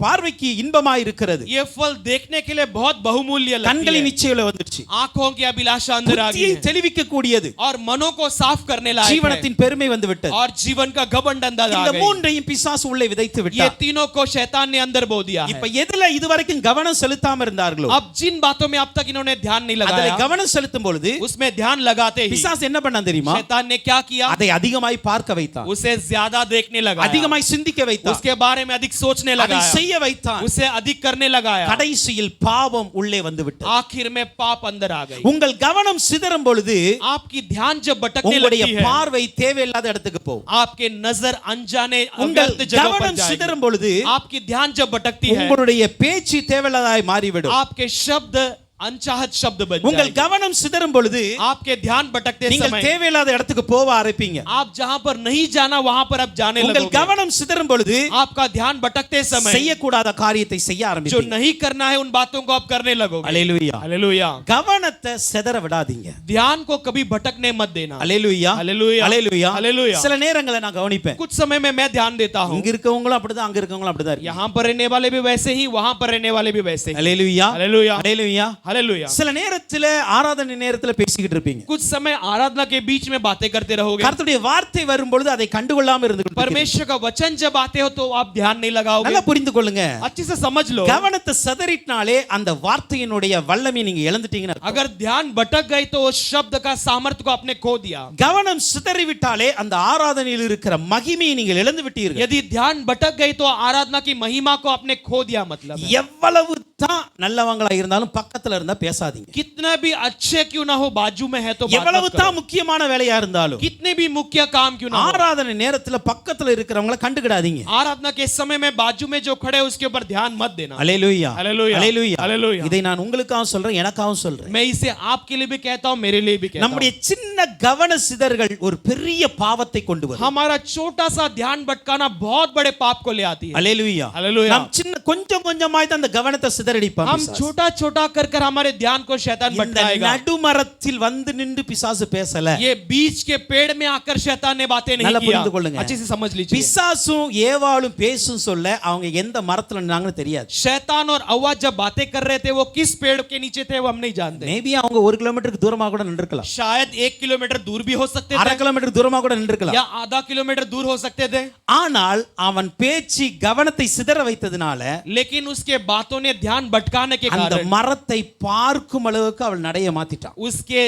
பார்வைக்கு இன்பமா இருக்கிறது, ये फल देखने के लिए बहुत बहुमूल्य लगती கண்களின் है. இச்சையில வந்துருச்சு, आंखों की अभिलाषा अंदर आ गई புத்தியை है தெளிவிக்க கூடியது, और मनों को साफ करने लायक है ஜீவனத்தின் பெருமை வந்து விட்டது. और जीवन का घमंड अंदर आ இந்த गई. மூன்றையும் பிசாசு உள்ளே விதைத்து ये விட்டார். तीनों को शैतान ने अंदर बो दिया இப்ப है. எதுல இதுவரைக்கும் கவனம் செலுத்தாம இருந்தார்களோ, अब जिन बातों में अब तक इन्होंने ध्यान नहीं அதுல लगाया, கவனம் செலுத்தும் பொழுது उसमें ध्यान लगाते ही பிசாசு என்ன பண்ணான் தெரியுமா? शैतान ने क्या किया? அதை அதிகமாய் பார்க்க வைத்தான், उसे ज्यादा देखने लगा, அதிகமாய் சிந்திக்க வைத்தான், उसके बारे में अधिक सोचने அதை लगा, செய்ய வைத்தான். उसे अधिक करने लगाया. கடைசியில் பாவம் உள்ளே வந்து விட்டது. आखिर में पाप अंदर आ गई. உங்கள் கவனம் சிதறும் பொழுது आपकी ध्यान जब भटकने உங்களுடைய लगती है, பார்வை தேவையில்லாத இடத்துக்கு போகும். आपके नजर अनजाने உங்கள் अव्यक्त जगहों पर கவனம் जाएगी. சிதறும் பொழுது आपकी ध्यान जब भटकती है, உங்களுடைய பேச்சு தேவையில்லாதாய் மாறிவிடும். आपके शब्द अनचाहत शब्द बन உங்கள் जाएंगे. கவனம் சிதறும் பொழுது आपके ध्यान भटकते நீங்கள் समय தேவையில்லாத இடத்துக்கு போக ஆரம்பிப்பீங்க. आप जहां पर नहीं जाना वहां पर आप जाने உங்கள் लगोगे. கவனம் சிதறும் பொழுது आपका ध्यान भटकते समय செய்யக்கூடாத காரியத்தை செய்ய जो ஆரம்பிப்பீங்க. नहीं करना है उन बातों को आप करने लगोगे. அல்லேலூயா. हालेलुया. கவனத்தை சிதற விடாதீங்க. ध्यान को कभी भटकने मत देना. அல்லேலூயா. हालेलुया. அல்லேலூயா. हालेलुया. சில நேரங்களை நான் கவனிப்பேன், कुछ समय में मैं ध्यान देता हूं, இங்க இருக்கவங்களும் அப்படிதான், அங்க இருக்கவங்களும் அப்படிதான் இருக்காங்க. यहां पर रहने वाले भी वैसे ही, वहां पर रहने वाले भी वैसे ही. அல்லேலூயா. हालेलुया. அல்லேலூயா. हालेलुया. சில நேரத்துல ஆராதனை நேரத்துல பேசிக்கிட்டு இருப்பீங்க, कुछ समय आराधना के बीच में बातें करते रहोगे. கர்த்தருடைய வார்த்தை வரும்பொழுது அதை கண்டுகொள்ளாம இருந்து கொண்டிருப்பீங்க. परमेश्वर का वचन जब आते हो तो आप ध्यान नहीं लगाओगे. நல்லா புரிந்து கொள்ளுங்க, अच्छे से समझ लो. கவனத்தை சிதறிட்டாலே அந்த வார்த்தையினுடைய வல்லமை நீங்க இழந்துட்டீங்கன்னு அர்த்தம். अगर ध्यान भटक गई तो उस शब्द का सामर्थ्य को आपने खो दिया. கவனம் சிதறிவிட்டாலே அந்த ஆராதனையில் இருக்கிற மகிமையை நீங்கள் இழந்து விட்டீர்கள். यदि ध्यान भटक गई तो आराधना की महिमा को आपने खो दिया. मतलब है, எவ்வளவு தான் நல்லவங்களா இருந்தாலும் பக்கத்துல இருந்தா பேசாதீங்க. कितना भी अच्छे क्यों ना हो, बाजू में है तो बात எவ்வளவு मत करो। தான் முக்கியமான வேலையா இருந்தாலும் कितने भी मुख्य काम क्यों ना हो, ஆராதனை நேரத்துல பக்கத்துல இருக்கிறவங்கள கண்டுக்கிடாதீங்க. आराधना के समय में बाजू में जो खड़े हैं उसके ऊपर ध्यान मत देना। அல்லேலூயா, அல்லேலூயா, அல்லேலூயா. அல்லேலூயா. இதை நான் உங்களுக்காகவும் சொல்றேன், எனக்காகவும் சொல்றேன். मैं इसे आपके लिए भी कहता हूं, मेरे लिए भी कहता हूं। நம்முடைய சின்ன கவன சிதறல் ஒரு பெரிய பாவத்தை கொண்டு வரும். हमारा छोटा सा ध्यान भटकाना बहुत बड़े पाप को ले आती है। அல்லேலூயா, அல்லேலூயா. நாம் சின்ன கொஞ்சம் கொஞ்சமாய் தான் அந்த கவனத்தை சிதறடிப்போம். हम छोटा छोटा कर कर हमारे ध्यान को शैतान இந்த भटकाएगा। நடுமரத்தில் வந்து நின்று பிசாசு பேசல. ये बीच के पेड़ में आकर शैतान ने बातें नहीं நல்லா किया। புரிந்து கொள்ளுங்க. अच्छे से समझ लीजिए। பிசாசும் ஏவாளும் பேசும் சொல்ல அவங்க எந்த மரத்துல நின்னாங்கன்னு தெரியாது. शैतान और हव्वा जब बातें कर रहे थे वो किस पेड़ के नीचे थे वो हम नहीं जानते। மேபி அவங்க 1 கிலோமீட்டருக்கு தூரமா கூட நின்றுக்கலாம். शायद 1 किलोमीटर दूर भी हो सकते அரை थे கிலோமீட்டர் தூரமா கூட நின்றுக்கலாம். या आधा किलोमीटर दूर हो सकते थे। ஆனால் அவன் பேச்சு கவனத்தை சிதற வைத்ததுனால लेकिन उसके बातों ने ध्यान भटकाने के அந்த कारण மரத்தை பார்க்கும் அளவுக்கு அவள் நடைய மாத்திட்டான். उसके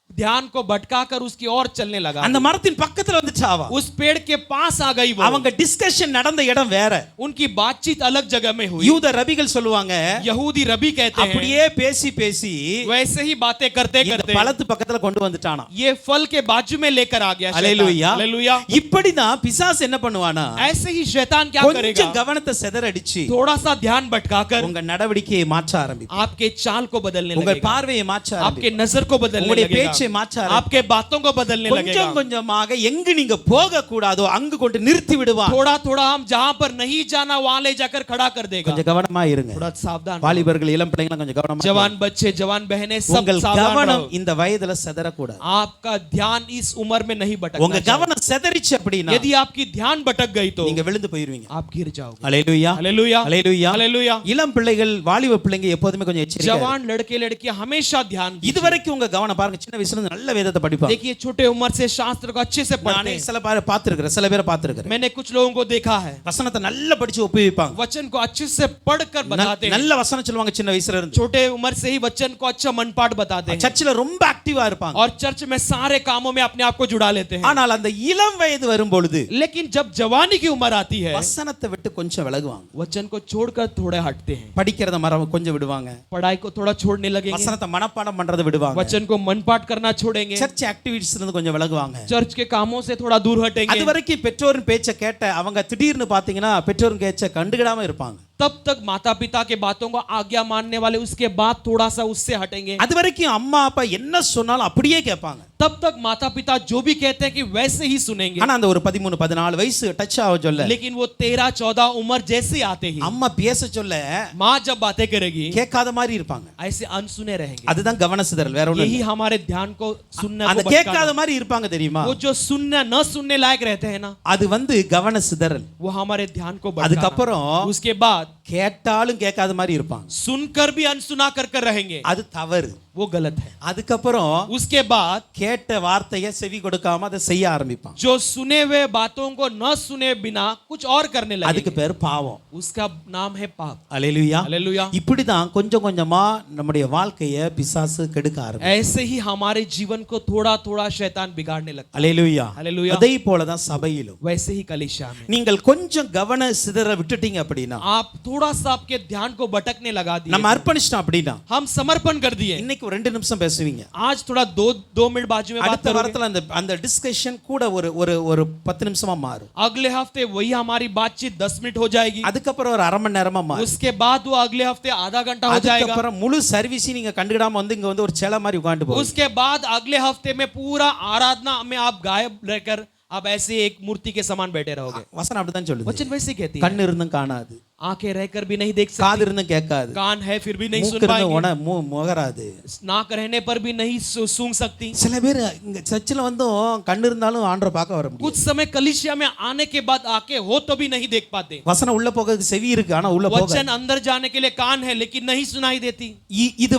ध्यान को भटकाकर उसकी ओर चलने लगा। அந்த மரத்தின் பக்கத்துல வந்துட்டா அவ. उस पेड़ के पास आ गई वो। அவங்க டிஸ்கஷன் நடந்த இடம் வேற. उनकी बातचीत अलग जगह में हुई। யூத ரபிகள் சொல்லுவாங்க, यहूदी रबी कहते हैं அப்படியே பேசி பேசி वैसे ही बातें करते இந்த करते பழத்து பக்கத்துல கொண்டு வந்துட்டானா. ये फल के बाजू में लेकर आ गया शैतान। அல்லேலூயா, हालेलुया। இப்படிதான் பிசாசு என்ன பண்ணுவானா, ऐसे ही शैतान क्या करेगा, கொஞ்சம் கவனத்தை சிதறடிச்சு थोड़ा सा ध्यान भटकाकर உங்க நடவடிக்கையை மாற்ற ஆரம்பிப்பான். आपके चाल को बदलने உங்க लगेगा, பார்வையை மாற்ற आपके ஆரம்பிப்பான். नजर को बदलने உங்களுடைய लगेगा, பேச்சை மாற்ற ஆரம்பிப்பான். आपके बातों को बदलने लगेगा। கொஞ்சம் கொஞ்சமாக எங்கு நீங்க போக கூடாதோ அங்கு கொண்டு நிறுத்தி விடுவான். थोड़ा थोड़ा हम जहां पर नहीं जाना वहां ले जाकर खड़ा कर देगा। கொஞ்சம் கவனமா இருங்க. थोड़ा सावधान। வாலிபர்கள், இளம் பிள்ளைங்க கொஞ்சம் கவனமா இருங்க. जवान बच्चे, जवान बहनें सब உங்கள் सावधान கவனம் रहो। இந்த வயதுல சிதறக்கூடாது. आपका ध्यान इस उम्र में नहीं भटकना உங்க चाहिए। கவனம் சிதறிச்சு அப்படினா यदि आपकी ध्यान भटक गई तो நீங்க விழுந்து போயிருவீங்க. आप गिर जाओगे। அல்லேலூயா, हालेलुया, அல்லேலூயா. हालेलुया। இளம் பிள்ளைகள், வாலிப பிள்ளைங்க எப்போதுமே கொஞ்சம் எச்சரிக்கையா இருங்க. जवान लड़के लड़कियां हमेशा ध्यान दीजिए। இதுவரைக்கும் உங்க கவனம் பாருங்க, சின்ன வயசுல இருந்து நல்ல வேதத்தை படிப்பாங்க. देखिए छोटे उम्र से शास्त्र को अच्छे से पढ़ते நானே हैं। சில பேரை பார்த்திருக்கிறேன், சில பேரை பார்த்திருக்கிறேன். मैंने कुछ लोगों को देखा है வசனத்தை நல்லா படிச்சு ஒப்புவிப்பாங்க. वचन को अच्छे से पढ़कर बताते हैं। நல்ல வசனம் சொல்லுவாங்க சின்ன வயசுல இருந்து. छोटे उम्र से ही वचन को अच्छा मनपाठ बताते हैं சர்ச்சில் ரொம்ப ஆக்டிவா இருப்பாங்க. और चर्च में सारे कामों में अपने आप को जुड़ा लेते हैं। ஆனால் அந்த இளம் வயது வரும் பொழுது लेकिन जब जवानी की उम्र आती है வசனத்தை விட்டு கொஞ்சம் விலகுவாங்க. वचन को छोड़कर थोड़े हटते हैं, படிக்கிறத மரம் கொஞ்சம் விடுவாங்க. पढ़ाई को थोड़ा छोड़ने लगेंगे, வசனத்தை மனப்பாடம் பண்றதை விடுவாங்க. वचन को मनपाठ करना छोड़ेंगे, சர்ச் ஆக்டிவிட்டிஸ்ல இருந்து கொஞ்சம் விலகுவாங்க. चर्च के कामों से थोड़ा दूर हटेंगे। அது வரைக்கும் பெற்றோரின் பேச்சை கேட்ட அவங்க திடீர்னு பாத்தீங்கன்னா பெற்றோரின் பேச்சை கண்டுக்கிடாம இருப்பாங்க. तब तक माता पिता के बातों को आज्ञा मानने वाले उसके बाद थोड़ा सा उससे हटेंगे। அது வரைக்கும் அம்மா அப்பா என்ன சொன்னாலும் அப்படியே கேட்பாங்க. तब तक माता पिता जो भी कहते हैं कि वैसे ही सुनेंगे। ஆனா அந்த ஒரு 13 14 வயசு டச் ஆக சொல்ல, लेकिन वो 13 14 उम्र जैसे आते ही அம்மா பேச சொல்ல माँ जब बातें करेगी கேட்காத மாதிரி இருப்பாங்க. ऐसे अनसुने रहेंगे। அதுதான் கவன சிதறல், வேற ஒண்ணும் यही இல்ல. हमारे ध्यान को सुनने அந்த को கேட்காத भटकाना। மாதிரி இருப்பாங்க தெரியுமா, वो जो सुनने न सुनने लायक रहते हैं ना, அது கவன சிதறல். वो हमारे ध्यान को भटकाना। அதுக்கப்புறம் उसके बाद கேட்டாலும் கேட்காத மாதிரி இருப்பாங்க. सुनकर भी अनसुना कर रहेंगे, அது தவறு. वो गलत है। அதுக்கப்புறம் उसके बाद கேட்ட வார்த்தையை செவி கொடுக்காம அதை செய்ய ஆரம்பிப்பான். जो सुने हुए बातों को न सुने बिना कुछ और करने அதுக்கு लगेंगे, பேர் பாவம். उसका नाम है पाप। அல்லேலூயா, हालेलुया। இப்படிதான் கொஞ்சம் கொஞ்சமா நம்முடைய வாழ்க்கையை பிசாசு கெடுக்க ஆரம்பிக்கும். ऐसे ही हमारे जीवन को थोड़ा थोड़ा शैतान बिगाड़ने लगता है। அல்லேலூயா, हालेलुया। அதே போலதான் சபையிலும் वैसे ही कलीसिया में நீங்கள் கொஞ்சம் கவன சிதற விட்டுட்டீங்க அப்படின்னா, आप थोड़ा सा आपके ध्यान को भटकने लगा दिए, நம்ம அர்ப்பணிச்சிட்டோம் அப்படின்னா हम समर्पण कर दिए, இன்னைக்கு ஒரு 2 நிமிஷம் பேசுவீங்க. आज थोड़ा दो मिनट बाजू में बात அடுத்த करोगे, வாரத்துல அந்த டிஸ்கஷன் கூட ஒரு 10 நிமிஷமா மாறும். अगले हफ्ते वही हमारी बातचीत 10 मिनट हो जाएगी, அதுக்கப்புறம் ஒரு அரை மணி நேரமா மாறும். उसके बाद वो अगले हफ्ते आधा घंटा हो जाएगा, அதுக்கப்புறம் முழு சர்வீஸ் நீங்க கண்டுக்கிடாம இங்க ஒரு சேலை மாதிரி உட்கார்ந்து போவீங்க. उसके बाद अगले हफ्ते में पूरा आराधना में आप गायब रहकर आप ऐसे एक मूर्ति के समान बैठे रहोगे। வசனம் அப்படிதான் சொல்லுது. वचन वैसे कहती है, கண்ணு இருந்தும் காணாது, आंखें रहकर भी नहीं देख காது सकती, இருந்தும் கேட்காது, कान है फिर भी नहीं सुन மூக்கு पाएंगे, இருந்தும் முகராது. नाक रहने पर भी नहीं सूंघ सकती। சில பேர் இங்க சர்ச்சில் கண்ணு இருந்தாலும் ஆண்டரை பார்க்க வர முடியும். कुछ समय कलीसिया में आने के बाद आके हो तो भी नहीं देख पाते। வசனம் உள்ள போகிறதுக்கு செவி இருக்கு, ஆனா உள்ள போக. वचन अंदर जाने के लिए कान है लेकिन नहीं सुनाई देती। இது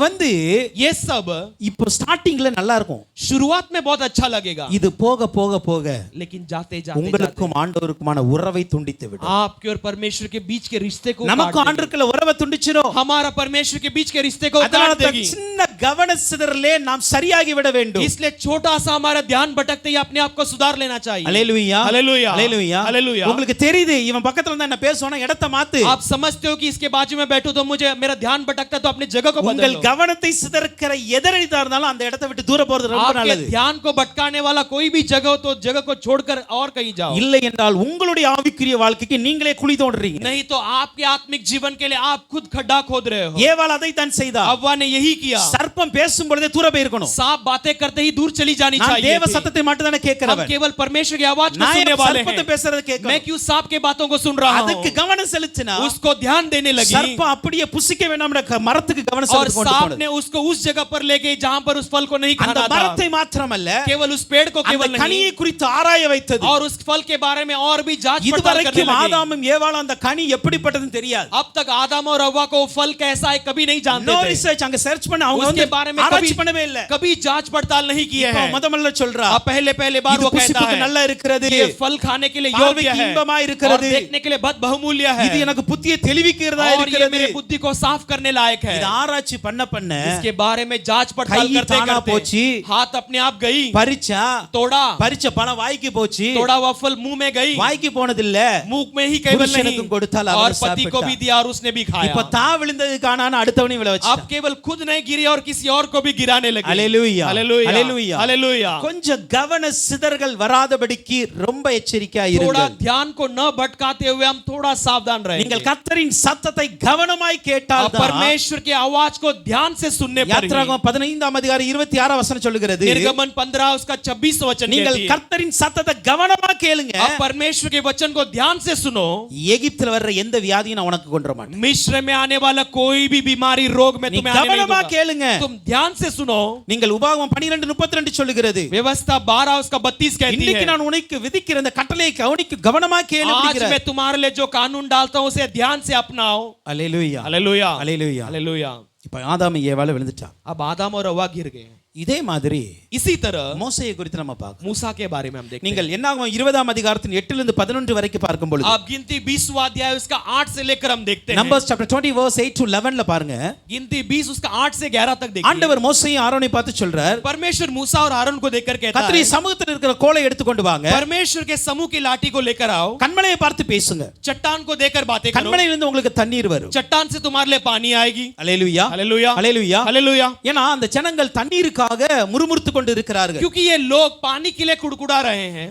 ये सब இப்போ ஸ்டார்டிங்ல நல்லா இருக்கும், शुरुआत में बहुत अच्छा लगेगा, இது போக போக போக लेकिन जाते जाते உங்களுக்கும் ஆண்டவருக்குமான உறவை துண்டித்து விடும். आपके और परमेश्वर के बीच के रिश्ते को நமக்கு काट देगी। ஆண்டவருக்குள்ள உறவை துண்டிச்சிரும். हमारा परमेश्वर के बीच के रिश्ते को அதனால काट தான் देगी। சின்ன கவன சிதறலே நாம் சரியாகி விட வேண்டும். इसलिए छोटा सा हमारा ध्यान भटकते ही अपने आप को सुधार लेना चाहिए। அல்லேலூயா हालेलुया அல்லேலூயா हालेलुया। உங்களுக்கு தெரியுது இவன் பக்கத்துல இருந்தா என்ன பேசுவானா இடத்தை மாத்து. आप समझते हो कि इसके बाजू में बैठो तो मुझे मेरा ध्यान भटकता है तो अपनी जगह को बदल உங்கள் लो। கவனத்தை சிதறக்கிற எதிரடிதா இருந்தாலும் அந்த இடத்தை விட்டு தூர போறது ரொம்ப आपके நல்லது. ध्यान को भटकाने वाला कोई भी जगह हो तो जगह को छोड़कर और कहीं जाओ। இல்லை என்றால் உங்களுடைய ஆவிக்குரிய வாழ்க்கைக்கு நீங்களே குழி தோண்டுறீங்க. नहीं तो आपके आत्मिक जीवन के लिए आप खुद खड्डा खोद रहे हो। ஏவாள் அதை தான் செய்தா. हव्वा ने यही किया। சர்ப்பம் பேசும் பொழுதே தூர போயிருக்கணும். सांप बातें करते ही दूर चली जानी நான் चाहिए தேவ थी। சத்தத்தை மட்டும் தான हम கேட்கிறவன். केवल परमेश्वर की आवाज को நான் सुनने वाले சர்ப்பத்தை हैं। பேசுறத मैं கேட்கிறேன். क्यों सांप के बातों को सुन रहा அதுக்கு हूं? கவனம் செலுத்தினா उसको ध्यान देने लगी சர்ப்பம் அப்படியே புசிக்க வேண்டாம்ன்ற மரத்துக்கு கவனம் और செலுத்தி கொண்டு सांप போனது. ने उसको उस जगह पर ले गई जहां पर उस फल को नहीं அந்த खाना था। மரத்தை மாத்திரமல்ல केवल उस पेड़ को அந்த केवल नहीं கனியை குறித்து ஆராய வைத்தது. और उस फल के बारे में और भी जांच पड़ताल करने இதுவரைக்கும் लगी। ஆதாமும் ஏவாளும் அந்த கனி எப்படிப்பட்டதுன்னு தெரியாது. अब तक आदम और हव्वा को फल कैसा है कभी नहीं जानते நோ थे। ரிசர்ச் அங்க சர்ச் பண்ண அவங்க उसके வந்து बारे में ஆராய்ச்சி कभी பண்ணவே இல்ல. कभी जांच पड़ताल नहीं किए இப்போ हैं। முதல்ல சொல்றா अब पहले बार இது वो कहता புசிப்புக்கு है நல்லா இருக்கிறது. ये फल खाने के लिए योग्य பார்வைக்கு है இன்பமா और இருக்கிறது. देखने के लिए बहुत बहुमूल्य है இது எனக்கு புத்தியை தெளிவிக்கிறதா और ये இருக்கிறது. मेरे बुद्धि को साफ करने लायक है। இது ஆராய்ச்சி பண்ண பண்ண इसके बारे में जांच पड़ताल கை करते தானா करते போச்சு. हाथ अपने आप गई, பறிச்சா तोड़ा பறிச்ச பணம் வாய்க்கு போச்சு. तोड़ा हुआ फल मुंह में गई, வாய்க்கு போனது இல்ல मुंह में ही केवल नहीं புருஷனுக்கும் கொடுத்தால் और அவன் पति को भी दिया और उसने भी खाया। இப்ப தான் விழுந்தது காணான்னு அடுத்தவனையும் விழ अब வச்சான். केवल खुद नहीं गिरी और किसी और को भी गिराने लगी। Hallelujah hallelujah hallelujah hallelujah. கொஞ்சம் கவன சிதறல் வராதபடிக்கு ரொம்ப எச்சரிக்கையா थोड़ा இருங்கள். ध्यान को न भटकाते हुए हम थोड़ा सावधान रहें। நீங்கள் கர்த்தரின் சத்தத்தை கவனமாய் கேட்டால் தான் परमेश्वर के आवाज को ध्यान से सुनने पर ही। யாத்ராகமம் 15ஆம் அதிகாரம் 26ஆம் வசனம் சொல்லுகிறது निर्गमन 15 उसका 26 वचन நீங்கள் कहती है। கர்த்தரின் சத்தத்தை கவனமா கேளுங்க. अब परमेश्वर के वचन को ध्यान से सुनो। எகிப்துல வர்ற எந்த வியாதியும் நான் உனக்கு கொண்டு வர மாட்டேன். मिस्र में आने वाला कोई भी बीमारी रोग में நீ तुम्हें आने नहीं கவனமா दूंगा। கேளுங்க. तुम ध्यान से सुनो। நீங்கள் உபாகமம் 12:32 சொல்லுகிறது व्यवस्था 12 उसका 32 कहती இன்னைக்கு है, நான் உனக்கு விதிக்கிற இந்த கட்டளையை கவனமா கேளு आज அப்படிங்கிறார். मैं तुम्हारे लिए जो कानून डालता हूं उसे ध्यान से अपनाओ। அல்லேலூயா हालेलुया அல்லேலூயா. हालेलुया। இப்ப ஆதாம் ஏவாள் விழுந்துட்டான். अब आदम और हव्वा गिर गए। இதே மாதிரி इसी तरह மோசேயை குறித்து நம்ம பார்க்கிறோம். मूसा के बारे में हम देखते हैं। நீங்கள் என்னாகும் 20ஆம் அதிகாரத்தின் 8 லிருந்து 11 வரைக்கும் பார்க்கும் பொழுது आप गिनती 20वां अध्याय उसका 8 से लेकर हम देखते हैं। நம்பர்ஸ் சாப்டர் 20 verse 8 to 11ல பாருங்க. गिनती 20 उसका 8 से 11 तक देखिए। ஆண்டவர் மோசேயை ஆரோனை பார்த்து சொல்றார், परमेश्वर मूसा और आरोन को देखकर कहता கர்த்தருடைய है, சமூகத்தில் இருக்கிற கோலை எடுத்து கொண்டு வாங்க. परमेश्वर के समूह की लाठी को लेकर आओ, கண்மலையை பார்த்து பேசுங்க. चट्टान को देखकर बातें करो, கண்மலையில இருந்து உங்களுக்கு தண்ணீர் வரும். चट्टान से तुम्हारे लिए पानी आएगी। அல்லேலூயா हालेलुया அல்லேலூயா. हालेलुया। ஏன்னா அந்த ஜனங்கள் தண்ணீருக்காக முறுமுறுத்து கொண்டு இருக்கிறார்கள். क्योंकि ये लोग पानी के लिए कुड़कुड़ा रहे हैं।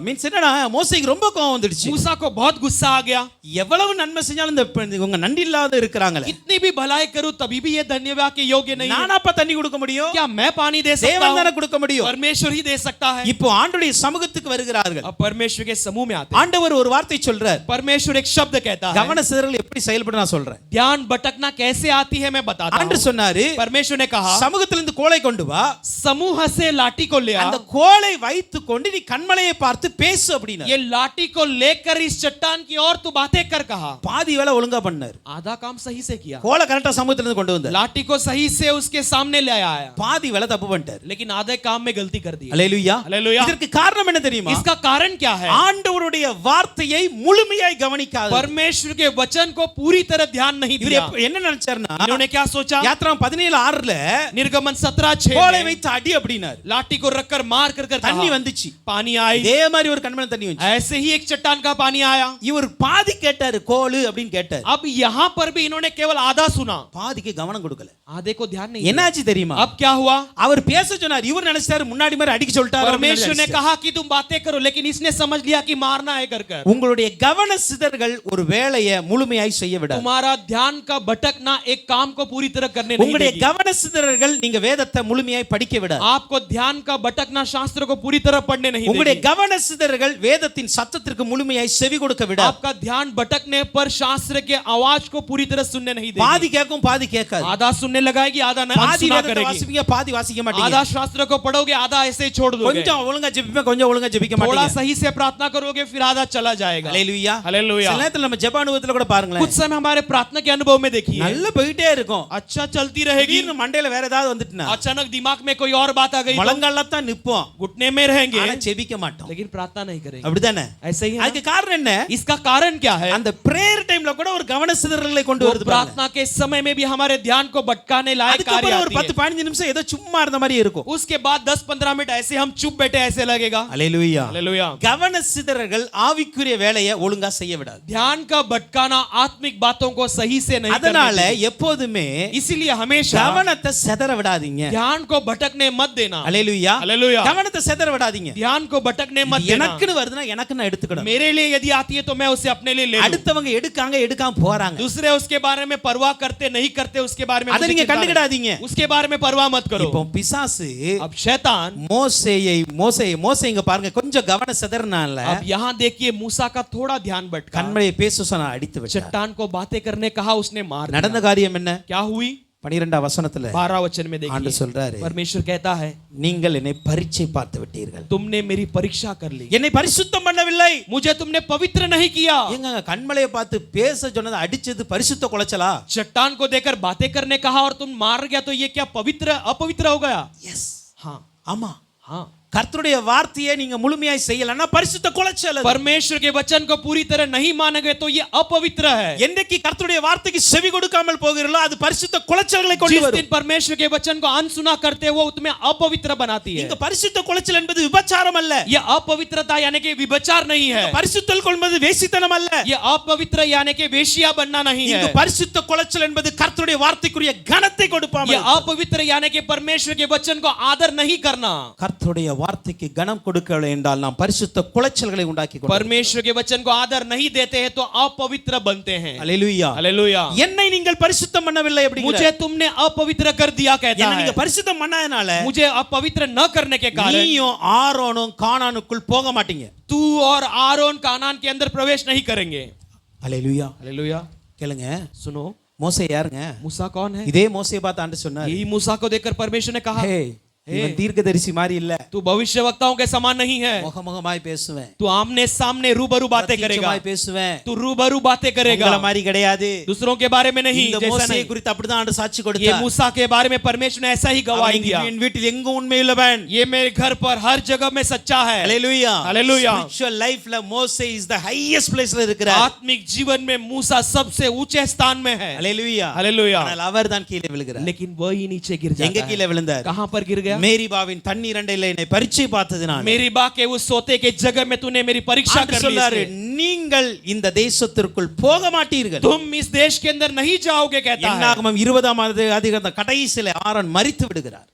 மீன்ஸ் என்னன்னா மோசேக்கு ரொம்ப கோவம் வந்துடுச்சு. मूसा को बहुत गुस्सा आ गया। எவ்வளவு நன்மை செஞ்சாலும் இந்த இவங்க நன்றி இல்லாத இருக்கிறாங்களே. कितनी भी भलाई करूं तभी भी ये धन्यवाद के योग्य नहीं है। நானாப்பா தண்ணி கொடுக்க முடியும்? क्या मैं पानी दे सकता தேவன் தான हूं? கொடுக்க முடியும். परमेश्वर ही दे सकता है। இப்போ ஆண்டவருடைய சமூகத்துக்கு வருகிறார்கள். अब परमेश्वर के समूह में आते हैं। ஆண்டவர் ஒரு வார்த்தை சொல்றார். परमेश्वर एक शब्द कहता है। கவன சிதறல் எப்படி செயல்படும் நான் சொல்றேன். ध्यान भटकना कैसे आती है मैं बताता हूं। ஆண்டவர் சொன்னாரு, परमेश्वर ने कहा, சமூகத்திலிருந்து கோலை கொண்டு வா. समूह से लाठी को ले आ। அந்த கோலை வைத்துக் கொண்டு நீ கண்மலையை பார்த்து பேசு அப்படினா. ये लाठी को लेकर इस चट्टान की ओर तू बातें कर कहा। பாதி வேலை ஒழுங்கா பண்ணார். आधा काम सही से किया। கோலை கரெக்ட்டா சமூகத்திலிருந்து கொண்டு வந்தார். लाठी को सही से उसके सामने ले आया, பாதி வேலை தப்பு பண்ணிட்டார். लेकिन आधे काम में गलती कर दी। அல்லேலூயா. हालेलुया। இதற்கு காரணம் என்ன தெரியுமா? इसका कारण क्या है? ஆண்டவருடைய வார்த்தையை முழுமையாய் கவனிக்காதது. परमेश्वर के वचन को पूरी तरह ध्यान नहीं இவர் दिया। என்ன நினைச்சார்னா, इन्होंने क्या सोचा? யாத்ராகமம் 17:6ல निर्गमन 17:6 கோலை में வைத்து அடி அப்படினார். लाठी को रखकर मार कर தண்ணி कहा, வந்துச்சு. पानी आई। இதே மாதிரி ஒரு கண்மலை தண்ணி வந்துச்சு. ऐसे ही एक चट्टान का पानी आया। இவர் பாதி கேட்டாரு கோலு அப்படின்னு கேட்டார். अब यहाँ पर भी इन्होंने केवल आधा सुना, பாதிக்கு கவனம் கொடுக்கல. आधे को ध्यान नहीं दिया। என்னாச்சு தெரியுமா? अब क्या हुआ? அவர் பேச சொன்னார். இவர் நினைச்சாரு முன்னாடி மாதிரி அடிக்க சொல்லிட்டாரு. परमेश्वर ने कहा कि तुम बातें करो, लेकिन इसने समझ लिया कि मारना है कर कर। உங்களுடைய கவன சிதறல் ஒரு வேலையை முழுமையாய் செய்ய விடாது. तुम्हारा ध्यान का भटकना एक काम को पूरी तरह करने नहीं உங்களுடைய देगी। கவன சிதறல்கள் நீங்க வேதத்தை முழுமையாய் படிக்க விடாது. आपको ध्यान का भटकना शास्त्र को पूरी तरह पढ़ने नहीं உங்களுடைய देगी। கவன சிதறல்கள் வேதத்தின் சத்தத்திற்கு முழுமையாய் செவி கொடுக்க விடாது. आपका ध्यान भटकने पर शास्त्र के आवाज को पूरी तरह सुनने नहीं देगी। பாதி கேட்கும் பாதி கேட்காது. आधा सुनने लगाएगी, आधा नहीं பாதி सुना வேதத்தை करेगी। வாசிப்பீங்க பாதி வாசிக்க மாட்டீங்க. आधा शास्त्र को पढ़ोगे, आधा ऐसे ही छोड़ दोगे। கொஞ்சம் ஒழுங்கா ஜெபிப்பீங்க கொஞ்சம் ஒழுங்கா ஜெபிக்க थोड़ा மாட்டீங்க. सही से प्रार्थना करोगे, फिर आधा चला जाएगा। அல்லேலூயா. हालेलुया। சில நேரத்துல நம்ம ஜெப அனுபவத்துல கூட பாருங்களேன். कुछ समय हमारे प्रार्थना के अनुभव में देखिए, நல்லா போயிட்டே இருக்கும். இருக்கும் अच्छा चलती रहेगी, திடீர்னு மண்டையில வேற ஏதாவது வந்துட்டுனா अचानक दिमाग में कोई और बात आ गई तो முழங்கால்ல தான் நிப்போம், घुटने में रहेंगे ஆனா செபிக்க மாட்டோம். लेकिन प्रार्थना नहीं करेंगे। அப்படிதானே? ऐसा ही है ना? அதுக்கு காரணம் என்ன? इसका कारण क्या है? அந்த பிரேயர் டைம்ல கூட ஒரு கவன சிதறலை கொண்டு वो வருது பாருங்க. प्रार्थना के समय में भी हमारे ध्यान को भटकाने लायक कार्य அதுக்கப்புறம் ஒரு आती 10 है। 15 நிமிஷம் ஏதோ சும்மா இருந்த மாதிரி இருக்கும். उसके बाद 10-15 मिनट ऐसे हम चुप बैठे ऐसे लगेगा। அல்லேலூயா. हालेलुया। கவன சிதறல்கள் ஆவிக்குரிய வேலையை ஒழுங்கா செய்ய விடாது. ध्यान का भटकाना आत्मिक बातों को सही से नहीं करने அதனால देती। எப்போதுமே इसीलिए हमेशा கவனத்தை சிதற விடாதீங்க. ध्यान को भटकने मत देना। அல்லேலூயா. हालेलुया। கவனத்தை சிதற விடாதீங்க. ध्यान को भटकने मत देना। எனக்குன்னு வருதுன்னா எனக்கு நான் எடுத்துக்கணும். मेरे लिए यदि आती है तो मैं उसे अपने लिए ले लूं। அடுத்தவங்க எடுக்காங்க எடுக்காம போறாங்க. दूसरे उसके बारे में परवाह करते नहीं करते उसके बारे में அதை मुझे நீங்க चिंता नहीं। கண்டுக்கிடாதீங்க. उसके बारे में परवाह मत करो। இப்போ பிசாசு अब शैतान மோசே இங்க பாருங்க கொஞ்சம் கவன சிதறனால अब यहाँ देखिए मूसा का थोड़ा ध्यान भटका। கண்மலையை பேச சொன்னா அடித்து விட்டார். चट्टान को बातें करने कहा, उसने मार நடந்த दिया। காரியம் என்ன? क्या हुई? 12ஆம் வசனத்துல 12 वचन में ஆண்டு देखिए சொல்றாரு, परमेश्वर कहता है நீங்கள் என்னை பரீட்சை பார்த்து விட்டீர்கள், तुमने मेरी परीक्षा कर ली, என்னை பரிசுத்தம் பண்ணவில்லை. मुझे तुमने पवित्र नहीं किया। ஏங்க கண்மலையை பார்த்து பேச சொன்னது அடிச்சது பரிசுத்த குலைச்சலா? चट्टान को देकर बातें करने कहा और तुम मार गया तो ये क्या पवित्र अपवित्र हो गया? எஸ், हाँ ஆமா. हाँ। கர்த்தருடைய வார்த்தையை நீங்க முழுமையாய் செய்யலன்னா பரிசுத்த குலைச்சல் அது. परमेश्वर के वचन को पूरी तरह नहीं मानोगे तो ये अपवित्र है। என்னைக்கு கர்த்தருடைய வார்த்தைக்கு செவி கொடுக்காமல் போகிறீர்களோ அது பரிசுத்த குலைச்சல்களை கொண்டு जिस வரும். दिन परमेश्वर के वचन को अनसुना करते हो वो तुम्हें अपवित्र बनाती है। இங்க பரிசுத்த குலைச்சல் என்பது விபச்சாரம் அல்ல. ये अपवित्रता यानी कि विभचार नहीं है। பரிசுத்தல் கொள்வது வேசித்தனம் அல்ல. ये अपवित्र यानी कि वेश्या बनना नहीं இங்க है। பரிசுத்த குலைச்சல் என்பது கர்த்தருடைய வார்த்தைக்குரிய கனத்தை கொடுப்பாமல் ये अपवित्र यानी कि परमेश्वर के वचन को आदर नहीं करना। கர்த்தருடைய வார்த்தைக்கு கனம் கொடுக்கவில்லை என்றால் நாம் பரிசுத்த குலைச்சல்களை உண்டாக்கி கொள்கிறோம். परमेश्वर के वचन को आदर नहीं देते हैं तो अपवित्र बनते हैं। அல்லேலூயா. हालेलुया। என்னை நீங்கள் பரிசுத்தம் பண்ணவில்லை அப்படிங்கிற. मुझे तुमने अपवित्र कर दिया कहता என்னை है। நீங்க பரிசுத்தம் பண்ணாதனால मुझे अपवित्र न करने के कारण நீயும் ஆரோனும் கானானுக்குள் போக மாட்டீங்க. तू और आरोन कानान के अंदर प्रवेश नहीं करेंगे। அல்லேலூயா. हालेलुया। கேளுங்க, सुनो, மோசே யாருங்க? मूसा कौन है? இதே மோசேயை பார்த்து ஆண்டவர் சொன்னார், यही मूसा को देखकर परमेश्वर ने कहा, ஹே இவன் தீர்க்கதரிசி மாதிரி இல்ல, तू भविष्यवक्ताओं के समान नहीं है। முகமுகமாய் பேசுவேன், तू आमने सामने रूबरू बातें करेगा। பிரத்யட்சமாய் பேசுவேன், तू रूबरू बातें करेगा। உங்கள மாதிரி கிடையாது. दूसरों के बारे में नहीं, இந்த जैसा மோசேயை नहीं। குறித்து அப்படிதான் ஆண்டவர் சாட்சி ये கொடுத்தார். मूसा के बारे में परमेश्वर ने ऐसा ही गवाही அவன் दिया। என் வீட்டில் எங்கும் உண்மையுள்ளவன். ये मेरे घर पर हर जगह में सच्चा है। ஹalleluya. हालेलुया। ஸ்பிரிச்சுவல் லைஃப்ல மோசே இஸ் தி ஹையஸ்ட் பிளேஸ்ல இருக்கிறார். आत्मिक जीवन में मूसा सबसे ऊंचे स्थान में है। ஹalleluya. हालेलुया। ஆனால் அவர்தான் கீழே விழுகிறார். लेकिन वही नीचे गिर எங்க जाता கீழே है। விழுந்தார்? कहां पर गिर गया? மேரிபாவின் தண்ணீர் அண்டையில என்னை பரீட்சை பார்த்ததினால் मेरी बा के उस सोते के जगह में तूने मेरी परीक्षा ஆண்டவர் कर ली சொன்னாரு, इसलिए। நீங்கள் இந்த தேசத்திற்குள் போக மாட்டீர்கள். तुम इस देश के अंदर नहीं जाओगे कहता है। என்னாகமம் 20ஆம் அதிகாரம் கடைசியில ஆரோன் மரித்து விடுகிறார்.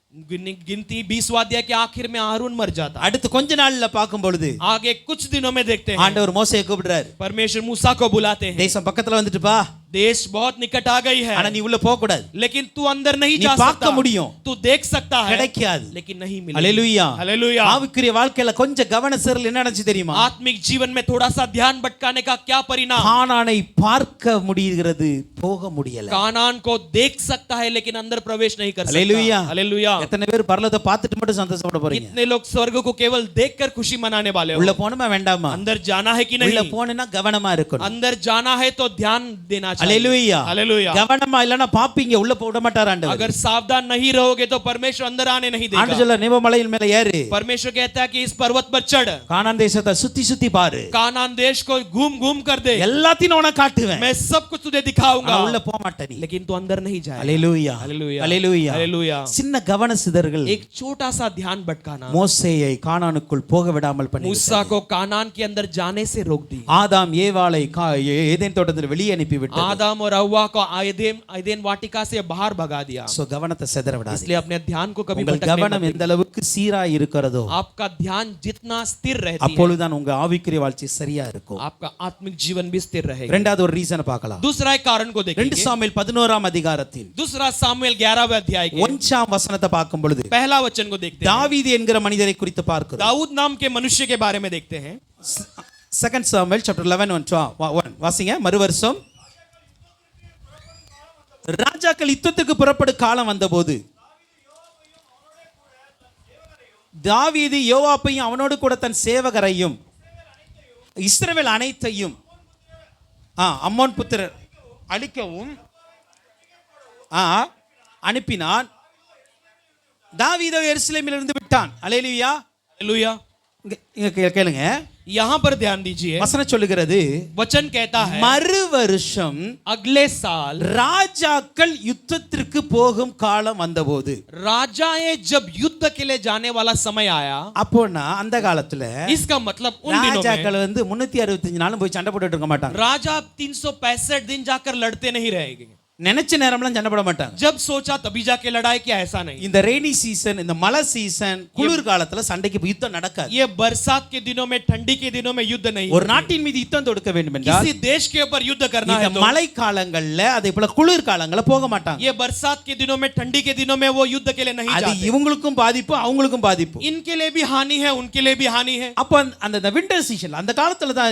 गिनती 20वां अध्याय के आखिर में हारून मर जाता है। அடுத்து கொஞ்ச நாள்ல பார்க்கும் பொழுது आगे कुछ दिनों में देखते हैं ஆண்டவர் மோசேயை கூப்பிடுறாரு, परमेश्वर मूसा को बुलाते हैं। தேசம் பக்கத்துல வந்துட்டு பா, देश बहुत निकट आ गई है, ஆனா நீ உள்ள போக கூடாது. लेकिन तू अंदर नहीं நீ जा பார்க்க सकता। முடியும், तू देख सकता है, கிடைக்காது. लेकिन नहीं मिलेगा। ஹalleluya. हालेलुया। ஆவிக்குரிய வாழ்க்கையில கொஞ்சம் கவன சிதறல் என்ன நடந்துச்சு தெரியுமா? आत्मिक जीवन में थोड़ा सा ध्यान भटकाने का क्या परिणाम? கானானை பார்க்க முடிகிறது, போக முடியல. कानान को देख सकता है लेकिन अंदर प्रवेश नहीं कर हालेलुया। सकता। हालेलुया। எத்தனை பேர் பரலோகத்தை பார்த்துட்டு மட்டும் சந்தோஷப்பட போறீங்க? कितने लोग स्वर्ग को केवल देखकर खुशी मनाने वाले हो? உள்ள போணுமா வேண்டாமா? अंदर जाना है कि உள்ள नहीं? போனா கவனமா இருக்கணும். अंदर जाना है तो ध्यान देना चाहिए। ஹalleluya. हालेलुया। கவனமா இல்லனா பாப்பீங்க, உள்ள போக விட மாட்டார் ஆண்டவர். अगर सावधान नहीं रहोगे तो परमेश्वर अंदर आने नहीं ஆண்டவர் देगा। சொல்ல நிபமலையின் மேல ஏறு, परमेश्वर कहता है कि इस पर्वत पर चढ़, கானான் தேசத்தை சுத்தி சுத்தி பாரு, कानान देश को घूम घूम कर दे, எல்லாத்தையும் நான் உனக்கு காட்டுவேன். मैं सब कुछ तुझे दिखाऊंगा। ஆனா உள்ள போக மாட்டே நீ. लेकिन तू अंदर नहीं जाएगा। ஹalleluya. हालेलुया। ஹalleluya. हालेलुया। சின்ன கவன சிதறல்கள் एक छोटा सा ध्यान भटकाना மோசேயை கானானுக்குள் போக விடாமல் பண்ணி मूसा को कानान के अंदर जाने से रोक दी। ஆதாம் ஏவாளை ஏதேன் தோட்டத்தில் வெளியே அனுப்பி விட்டார். आदम और हव्वा को एदेन वाटिका से बाहर भगा दिया। சோ கவனத்தை சிதற விடாதீங்க. इसलिए अपने ध्यान को कभी உங்கள் भटकने मत கவனம் देना। எந்த அளவுக்கு சீராய் இருக்கிறதோ आपका ध्यान जितना स्थिर रहती है அப்பொழுதுதான் உங்க ஆவிக்குரிய வாழ்க்கை சரியா இருக்கும். आपका आत्मिक जीवन भी स्थिर रहेगा। இரண்டாவது ஒரு ரீசன் பார்க்கலாம். दूसरा एक कारण को 2 देखेंगे। சாமுவேல் 11ஆம் அதிகாரத்தில் दूसरा सामुएल 11वें अध्याय के 1ஆம் வசனத்தை பார்க்கும் பொழுது पहला वचन को देखते हैं। தாவீது என்கிற மனிதரை குறித்து பார்க்கிறோம். दाऊद नाम के मनुष्य के बारे में देखते हैं। 2 சாமுவேல் chapter 11 வாசிங்க மறுவருஷம். ராஜாக்கள் யுத்தத்துக்கு புறப்படும் காலம் வந்தபோது தாவீது யோவாபையும் அவனோடு கூட தன் சேவகரையும் இஸ்ரவேல் அனைத்தையும் அம்மோன் புத்திரர் அழிக்கவும் அனுப்பினான். தாவீதோ எருசலேமில் இருந்து விட்டான். அல்லேலூயா. हालेलुया। இங்க கேளுங்க, यहाँ पर ध्यान दीजिए, வசனம் சொல்லுகிறது वचन कहता है மறு வருஷம் अगले साल ராஜாக்கள் யுத்தத்திற்கு போகும் காலம் வந்தபோது, राजाएं जब युद्ध के लिए जाने वाला समय आया, அப்போனா அந்த காலத்துல इसका मतलब उन दिनों में ராஜாக்கள் 365 நாளும் போய் சண்டை போட்டுட்டு இருக்க மாட்டாங்க. राजा 365 दिन जाकर लड़ते नहीं रहेंगे। நினைச்ச நேரம்லாம் சண்டை போட மாட்டாங்க. जब सोचा तभी जाके लड़ाई किया, ऐसा नहीं। இந்த ரெய்னி சீசன், இந்த மழை சீசன், குளிர் காலத்துல சண்டைக்கு யுத்தம் நடக்காது. ये बरसात के दिनों में, ठंडी के दिनों में युद्ध नहीं। ஒரு நாட்டின் மீது யுத்தம் தொடுக்க வேண்டும் என்றால் किसी देश के ऊपर युद्ध करना இந்த है तो மழை காலங்கள்ல, அதே போல குளிர் காலங்கள்ல போக மாட்டாங்க. ये बरसात के दिनों में, ठंडी के दिनों में वो युद्ध के लिए नहीं அது जाते। இவங்களுக்கும் பாதிப்பு, அவங்களுக்கும் பாதிப்பு. इनके लिए भी हानि है, उनके लिए भी हानि है। அப்ப அந்த விண்டர் சீசன் அந்த காலத்துல தான்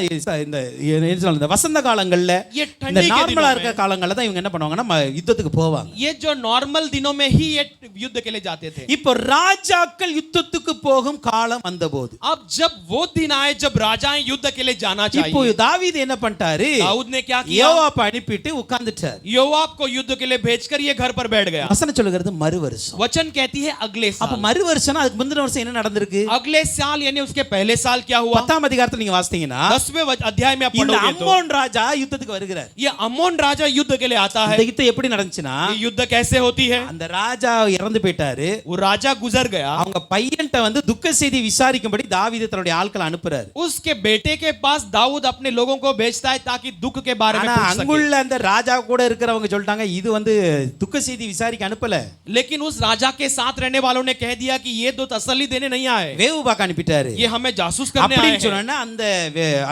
இந்த வசந்த காலங்கள்ல, ये இந்த ठंडी के நார்மலா दिनों இருக்க में, காலங்கள்ல தான் இவங்க என்ன பண்ணுவாங்கன்னா யுத்தத்துக்கு போவாங்க. ये जो नॉर्मल दिनों में ही ये युद्ध के लिए जाते थे। இப்போ ராஜாக்கள் யுத்தத்துக்கு போகும் காலம் வந்தபோது, अब जब वो दिन आए जब राजाएं युद्ध के लिए जाना இப்போ चाहिए, தாவீது என்ன பண்ணிட்டாரு? दाऊद ने क्या किया? யோவாப் அனுப்பிட்டு உட்கார்ந்துட்டார். योआब को युद्ध के लिए भेजकर ये घर पर बैठ गया। வசனம் சொல்லுகிறது மறு வருஷம். वचन कहती है अगले அப்ப साल। மறு வருஷம்னா அதுக்கு முந்தின வருஷம் என்ன நடந்திருக்கு? अगले साल यानी उसके पहले साल क्या हुआ? 10ஆம் அதிகாரத்துல நீங்க வாசித்தீங்கன்னா 10वें अध्याय में आप இந்த पढ़ोगे तो அம்மோன் ராஜா யுத்தத்துக்கு வருகிறார். ये अम्मोन राजा युद्ध के लिए आता है। இந்த யுத்தம் எப்படி நடந்துச்சுன்னா, ये युद्ध कैसे होती है? அந்த ராஜா இறந்து போயிட்டாரு. वो राजा गुजर गया। அவங்க பையன்ட்ட வந்து துக்க செய்தி விசாரிக்கும்படி தாவீது தன்னுடைய ஆட்களை அனுப்புறாரு. उसके बेटे के पास दाऊद अपने लोगों को भेजता है ताकि दुख के बारे में ஆனா पूछ सके। அங்குள்ள அந்த ராஜா கூட இருக்கிறவங்க சொல்லிட்டாங்க, இது வந்து துக்க செய்தி விசாரிக்க அனுப்பல, लेकिन उस राजा के साथ रहने वालों ने कह दिया कि ये दो तसल्ली देने नहीं आए, வேவு பார்க்க அனுப்பிட்டாரு. ये हमें जासूस करने आए அப்படின்னு हैं। சொன்னா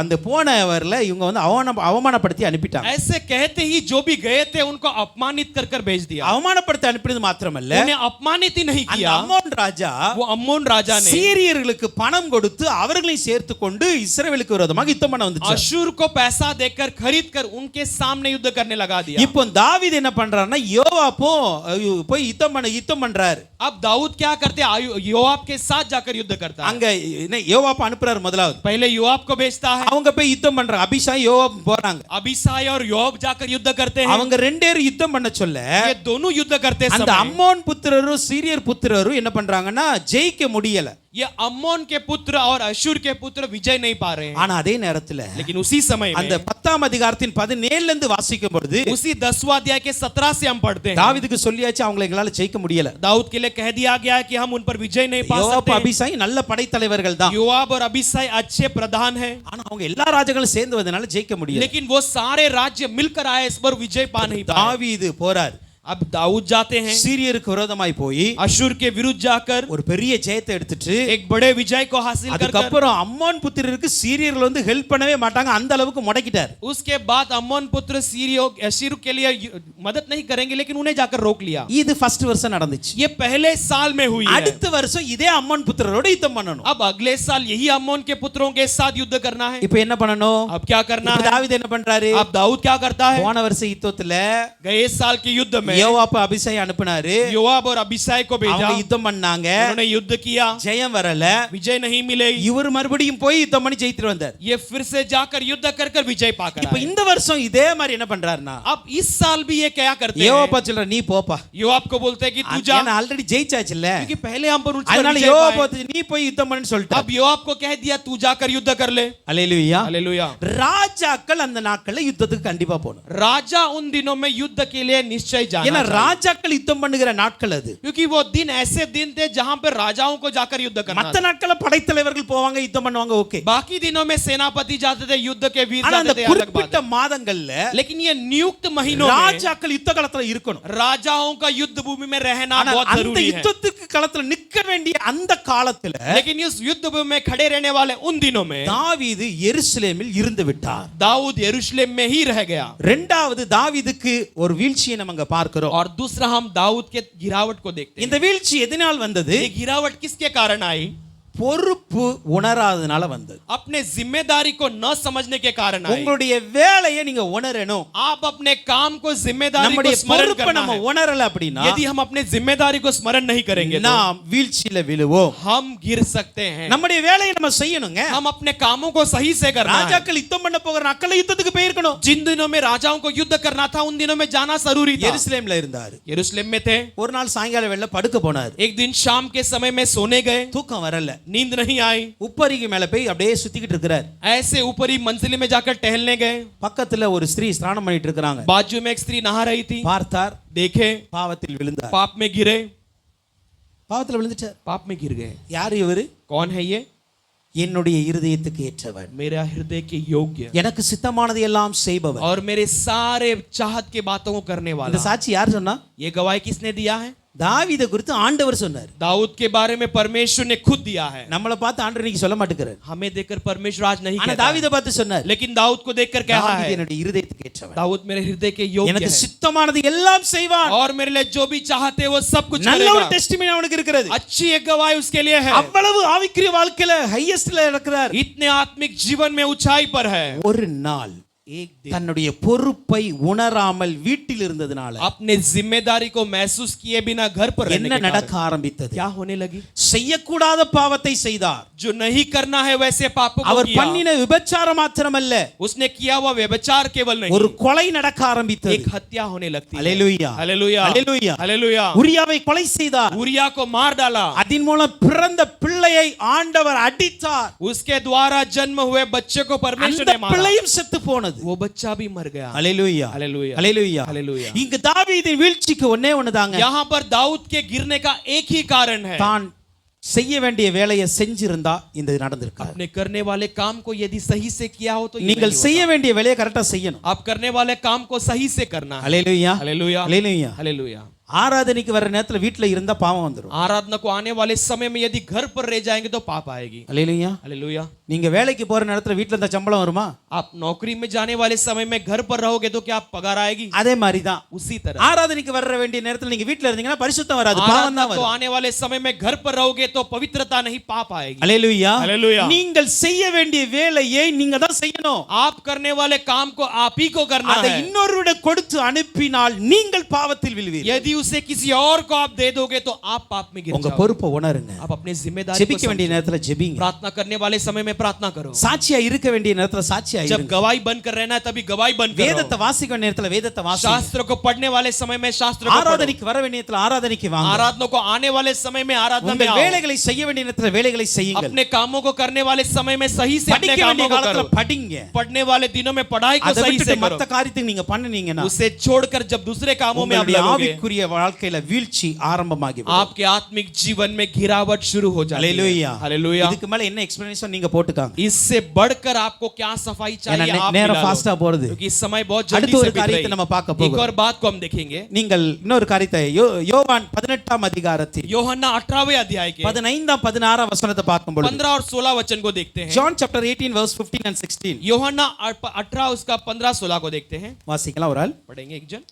அந்த போனவர்ல இவங்க வந்து அவமானப்படுத்தி அனுப்பிட்டாங்க. ऐसे कहते ही जो भी गए थे उनको अपमानित कर कर भेज दिया। அவமானப்படுத்தி அனுப்பினது மாத்திரமல்ல, उन्हें अपमानित ही नहीं அந்த किया, அம்மோன் ராஜா वो अम्मोन राजा ने சீரியர்களுக்கு பணம் கொடுத்து அவர்களையும் சேர்த்து கொண்டு இஸ்ரவேலுக்கு விரோதமாக யுத்தம் பண்ண வந்துச்சு. अशूर को पैसा देकर खरीद कर उनके सामने युद्ध करने लगा दिया। இப்போ தாவீது என்ன பண்றாருன்னா, யோவாப்பும் போய் யுத்தம் பண்றாரு. अब दाऊद क्या करते? योआब के साथ जाकर युद्ध करता है। அங்க யோவாப் அனுப்புறாரு முதலாவது. पहले योआब को भेजता है, அவங்க போய் யுத்தம் பண்றாங்க. அபிஷாய் யோவாப் போறாங்க. अबीसाय और योआब जाकर युद्ध करते हैं। அவங்க ரெண்டு பேரும் யுத்தம் பண்ண சொல்ல, ये दोनों युद्ध करते அந்த समय அம்மோன் புத்திரரும் சீரியர் புத்திரரும் என்ன பண்றாங்கன்னா ஜெயிக்க முடியல. ये अम्मोन के पुत्र और अशूर के पुत्र विजय नहीं पा रहे हैं। ஆனா அதே நேரத்துல लेकिन उसी समय அந்த में 10ஆம் அதிகாரத்தின் 17ல இருந்து வாசிக்கும் பொழுது उसी 10वां अध्याय के 17 से हम पढ़ते हैं, தாவீதுக்கு சொல்லியாச்சு அவங்களை எங்களால ஜெயிக்க முடியல. दाऊद के लिए कह दिया गया है कि हम उन पर विजय नहीं पा யோவாப் सकते। அபிஷாய் நல்ல படைத்தலைவர்கள் தான். योआब और अबीसाय अच्छे प्रधान हैं, ஆனா அவங்க எல்லா ராஜாக்களும் சேர்ந்து வந்தனால ஜெயிக்க முடியல. लेकिन वो सारे राज्य मिलकर आए, इस पर विजय पा नहीं पाए। தாவீது போறார். अब दाऊद जाते हैं, சீரியருக்கு விரோதமாய் போய் अशूर के विरुद्ध जाकर ஒரு பெரிய ஜெயத்தை எடுத்துட்டு, एक बड़े विजय को हासिल कर அதுக்கப்புறம் அம்மோன் புத்திரருக்கு சீரியர்கள் வந்து ஹெல்ப் பண்ணவே மாட்டாங்க, அந்த அளவுக்கு முடக்கிட்டார். उसके बाद अम्मोन पुत्र अशूर के लिए मदद नहीं करेंगे, लेकिन उन्हें जाकर रोक लिया। இது ஃபர்ஸ்ட் வருஷம் நடந்துச்சு. ये पहले साल में हुई है। அடுத்த வருஷம் இதே அம்மோன் புத்திரரோட யுத்தம் பண்ணணும். अब अगले साल यही अम्मोन के पुत्रों के साथ युद्ध करना है। இப்போ என்ன பண்ணணும்? अब क्या करना இப்போ है? தாவீது என்ன பண்றாரு? अब दाऊद क्या करता है? போன வருஷ யுத்தத்துல गए साल के युद्ध में யோவாப் அபிஷாய் அனுப்புனாரு. योआब और अबीसाय को भेजा, அவங்க யுத்தம் பண்ணாங்க, उन्होंने युद्ध किया, ஜெயம் வரல. विजय नहीं मिलेगी। இவர் மறுபடியும் போய் யுத்தம் பண்ணி ஜெயித்து வந்தார். ये फिर से जाकर युद्ध कर कर विजय पाकर இப்போ आए। இந்த வருஷம் இதே மாதிரி என்ன பண்றாருன்னா, अब इस साल भी ये क्या करते हैं? யோவாப் சொல்ற நீ போப்பா, योआब को बोलते हैं कि तू जा, ஏன்னா ஆல்ரெடி ஜெயிச்சாச்சுல்ல, क्योंकि पहले हम पर அதனால विजय யோவாப் पाए। நீ போய் யுத்தம் பண்ணு சொல்லிட்டார். अब योआब को कह दिया तू जाकर युद्ध कर ले। அல்லேலூயா. हालेलुया। ராஜாக்கள் அந்த நாட்கள்ல யுத்தத்துக்கு கண்டிப்பா போகணும். राजा उन दिनों में युद्ध के लिए निश्चय जाना ஏன்னா चाहिए। ராஜாக்கள் யுத்தம் பண்ணுகிற நாட்கள் அது. क्योंकि वो दिन ऐसे दिन थे जहां पर राजाओं को जाकर युद्ध करना மத்த था। நாட்கள்ல படைத்தலைவர்கள் போவாங்க, யுத்தம் பண்ணுவாங்க, ஓகே. बाकी दिनों में सेनापति जाते थे, युद्ध के वीर ஆனா அந்த जाते थे, अलग बात குறிப்பிட்ட है। மாதங்கள்ல लेकिन ये नियुक्त महीनों में ராஜாக்கள் யுத்த களத்துல இருக்கணும். राजाओं का युद्ध भूमि में रहना ஆனா बहुत அந்த जरूरी है। யுத்தத்துக்கு களத்துல நிக்க வேண்டிய அந்த காலத்துல लेकिन इस युद्ध भूमि में खड़े रहने वाले उन दिनों में தாவீது எருசலேமில் இருந்து விட்டார். दाऊद यरूशलेम में ही रह गया। இரண்டாவது தாவீதுக்கு ஒரு வீழ்ச்சியை நம்ம அங்க பார்க்கிறோம். और दूसरा हम दाऊद के गिरावट को देखते हैं। இந்த வீழ்ச்சி எதனால் வந்தது? ये गिरावट किसके कारण आई? பொறுப்பு உணராதனால வந்தது. अपने जिम्मेदारी को न समझने के कारण आए। உங்களுடைய வேலையை நீங்க உணரணும். आप अपने काम को जिम्मेदारी को நம்முடைய स्मरण பொறுப்பை करना நம்ம है। உணரல அப்படின்னா यदि हम अपने जिम्मेदारी को स्मरण नहीं करेंगे तो நாம் வீழ்ச்சியில விழுவோம். हम गिर सकते हैं। நம்முடைய வேலையை நம்ம செய்யணுங்க. हम अपने कामों को सही से करना है। ராஜாக்கள் யுத்தம் பண்ண போகிற நக்கல யுத்தத்துக்கு போயிருக்கணும். जिन दिनों में राजाओं को युद्ध करना था उन दिनों में जाना जरूरी था। எருசலேம்ல இருந்தாரு. यरूशलेम में थे। ஒரு நாள் சாயங்கால வேளையில படுக்க போனாரு. एक दिन शाम के समय में सोने गए, தூக்கம் வரல. नींद नहीं आई। உப்பரிக்கு மேல போய் அப்படியே சுத்திக்கிட்டு இருக்கிறார். ऐसे ऊपरी मंजिल में जाकर टहलने गए। பக்கத்துல ஒரு ஸ்திரீ ஸ்நானம் பண்ணிட்டு இருக்காங்க. बाजू में एक स्त्री नहा रही थी। பார்த்தார், देखे, பாவத்தில் விழுந்தார். पाप में गिरे। பாவத்துல விழுந்துட்டார். पाप में गिर गए। யார் இவரு? कौन है ये? என்னுடைய இருதயத்துக்கு ஏற்றவன், मेरा हृदय के योग्य எனக்கு சித்தமானது எல்லாம் செய்பவர். और मेरे सारे चाहत के बातों को करने இந்த वाला। சாட்சி யார் சொன்னா? ये गवाही किसने दिया है? தாவீதை குறித்து ஆண்டவர் சொன்னார். दाऊद के बारे में परमेश्वर ने खुद दिया है। நம்மள பார்த்து ஆண்டவர் இன்னைக்கு சொல்ல மாட்டேங்கிறார். हमें देखकर परमेश्वर आज नहीं ஆனா कहता है। தாவீதை பார்த்து சொன்னார், लेकिन दाऊद को देखकर कहा தாவீது है, என்னுடைய இருதயத்துக்கு ஏற்றவன், दाऊद मेरे हृदय के योग्य எனக்கு है சித்தமானது எல்லாம் செய்வான். और मेरे लिए जो भी चाहते हैं वो सब कुछ நல்ல ஒரு करेगा। டெஸ்டிமனி அவனுக்கு இருக்கிறது. अच्छी एक गवाही उसके लिए है। அவ்வளவு ஆவிக்குரிய வாழ்க்கையில ஹையஸ்ட்ல இருக்கிறார். इतने आत्मिक जीवन में ऊंचाई पर है। ஒரு நாள் एक दिन தன்னுடைய பொறுப்பை உணராமல் வீட்டில் இருந்ததனால अपने जिम्मेदारी को महसूस किए बिना घर पर रहने என்ன के நடக்க कारण ஆரம்பித்தது? क्या होने लगी? செய்யக்கூடாத பாவத்தை செய்தார். जो नहीं करना है वैसे पापों को அவர் किया। பண்ணின விபச்சாரம் மாத்திரமல்ல, उसने किया हुआ व्यभिचार केवल नहीं, ஒரு கொலை நடக்க ஆரம்பித்தது. एक हत्या होने लगती है। அல்லேலூயா, हालेलुया, அல்லேலூயா. हालेलुया। உரியாவை கொலை செய்தார். उरिया को मार डाला। அதன் மூலம் பிறந்த பிள்ளையை ஆண்டவர் அடித்தார். उसके द्वारा जन्म हुए बच्चे को परमेश्वर அந்த ने मारा। பிள்ளையும் செத்து போனது. वो बच्चा भी मर गया। அல்லேலூயா, हालेलुया, அல்லேலூயா. हालेलुया। இங்க தாவீதின் வீழ்ச்சிக்கு ஒண்ணே ஒண்ணுதாங்க. यहाँ पर दाऊद के गिरने का एक ही कारण है। தான் செய்ய வேண்டிய வேலையை செஞ்சிருந்தா இந்த நடந்திருக்காது. अपने करने वाले काम को यदि सही से किया हो तो ये நீங்கள் नहीं செய்ய होता। வேண்டிய வேலையை கரெக்டா செய்யணும். आप करने वाले काम को सही से करना है। அல்லேலூயா, हालेलुया, அல்லேலூயா. हालेलुया। ஆராதனைக்கு வர நேரத்துல வீட்ல இருந்தா பாவம் வந்துரும். आराधना को आने वाले समय में यदि घर पर रह जाएंगे तो पाप आएगी। அல்லேலூயா. हालेलुया। நீங்க வேலைக்கு போற நேரத்துல வீட்ல இருந்தா சம்பளம் வருமா? आप नौकरी में जाने वाले समय में घर पर रहोगे तो क्या पगार आएगी? அதே மாதிரி தான் उसी तरह ஆராதனைக்கு வர வேண்டிய நேரத்துல நீங்க வீட்ல இருந்தீங்கன்னா பரிசுத்தம் வராது, பாவம் आराधना தான் को வரும். आने वाले समय में घर पर रहोगे तो पवित्रता नहीं, पाप आएगी। அல்லேலூயா. हालेलुया। நீங்கள் செய்ய வேண்டிய வேலையை நீங்க தான் செய்யணும். आप करने वाले काम को आप ही को करना அதை है। இன்னொருவரிடம் கொடுத்து அனுப்பினால் நீங்கள் பாவத்தில் விழுவீர்கள். यदि उसे किसी और को आप दे दोगे तो आप पाप में गिर உங்க जाओगे। பொறுப்பை உணருங்க. आप अपने जिम्मेदारी को ஜெபிக்க வேண்டிய समझो। நேரத்துல ஜெபிங்க. प्रार्थना करने वाले समय में प्रार्थना करो। சாட்சியா இருக்க வேண்டிய நேரத்துல சாட்சியா जब இருங்க. गवाही बनकर रहना है तभी गवाही बनकर வேதத்தை रहो। வாசிக்க வேண்டிய நேரத்துல வேதத்தை வாசிங்க. शास्त्र को पढ़ने वाले समय में शास्त्र को पढ़ो। ஆராதனைக்கு வர வேண்டிய நேரத்துல ஆராதனைக்கு வாங்க. आराधना को आने वाले समय में आराधना में உங்கள் आओ। வேலைகளை செய்ய வேண்டிய நேரத்துல வேலைகளை செய்யுங்கள். अपने कामों को करने वाले समय में सही से अपने படிக்க வேண்டிய कामों को காலத்துல करो। படிங்க. पढ़ने वाले दिनों में पढ़ाई को அதை सही से விட்டுட்டு करो। மத்த காரியத்துக்கு நீங்க பண்ணுனீங்கன்னா उसे छोड़कर जब दूसरे कामों में आप உங்களுடைய लगोगे ஆவிக்குரிய வாழ்க்கையில வீழ்ச்சி ஆரம்பமாகிவிடும். आपके आत्मिक जीवन में गिरावट शुरू हो जाती है। அல்லேலூயா. हालेलुया। இதுக்கு மேல என்ன எக்ஸ்பிளனேஷன் நீங்க போட்டுக்காங்க. इससे बढ़कर आपको क्या सफाई चाहिए ஏன்னா आप நேரம் मिला लो। ஃபாஸ்டா போறது. क्योंकि समय बहुत जल्दी அடுத்த से ஒரு बीत காரியத்தை रही நம்ம பார்க்க है। एक போகிறோம். और बात को हम देखेंगे। நீங்கள் இன்னொரு காரியத்தை யோவான் 18ஆம் அதிகாரத்தில் யோहन्ना 18वें अध्याय के 15 16 வசனத்தை பார்க்கும் பொழுது 15 और 16 वचन को देखते हैं। John chapter 18 verse 15 and 16 யோहन्ना 18 उसका 15 16 को देखते हैं। வாசிக்கலாம் ஒரு ஆள். पढ़ेंगे एक जन।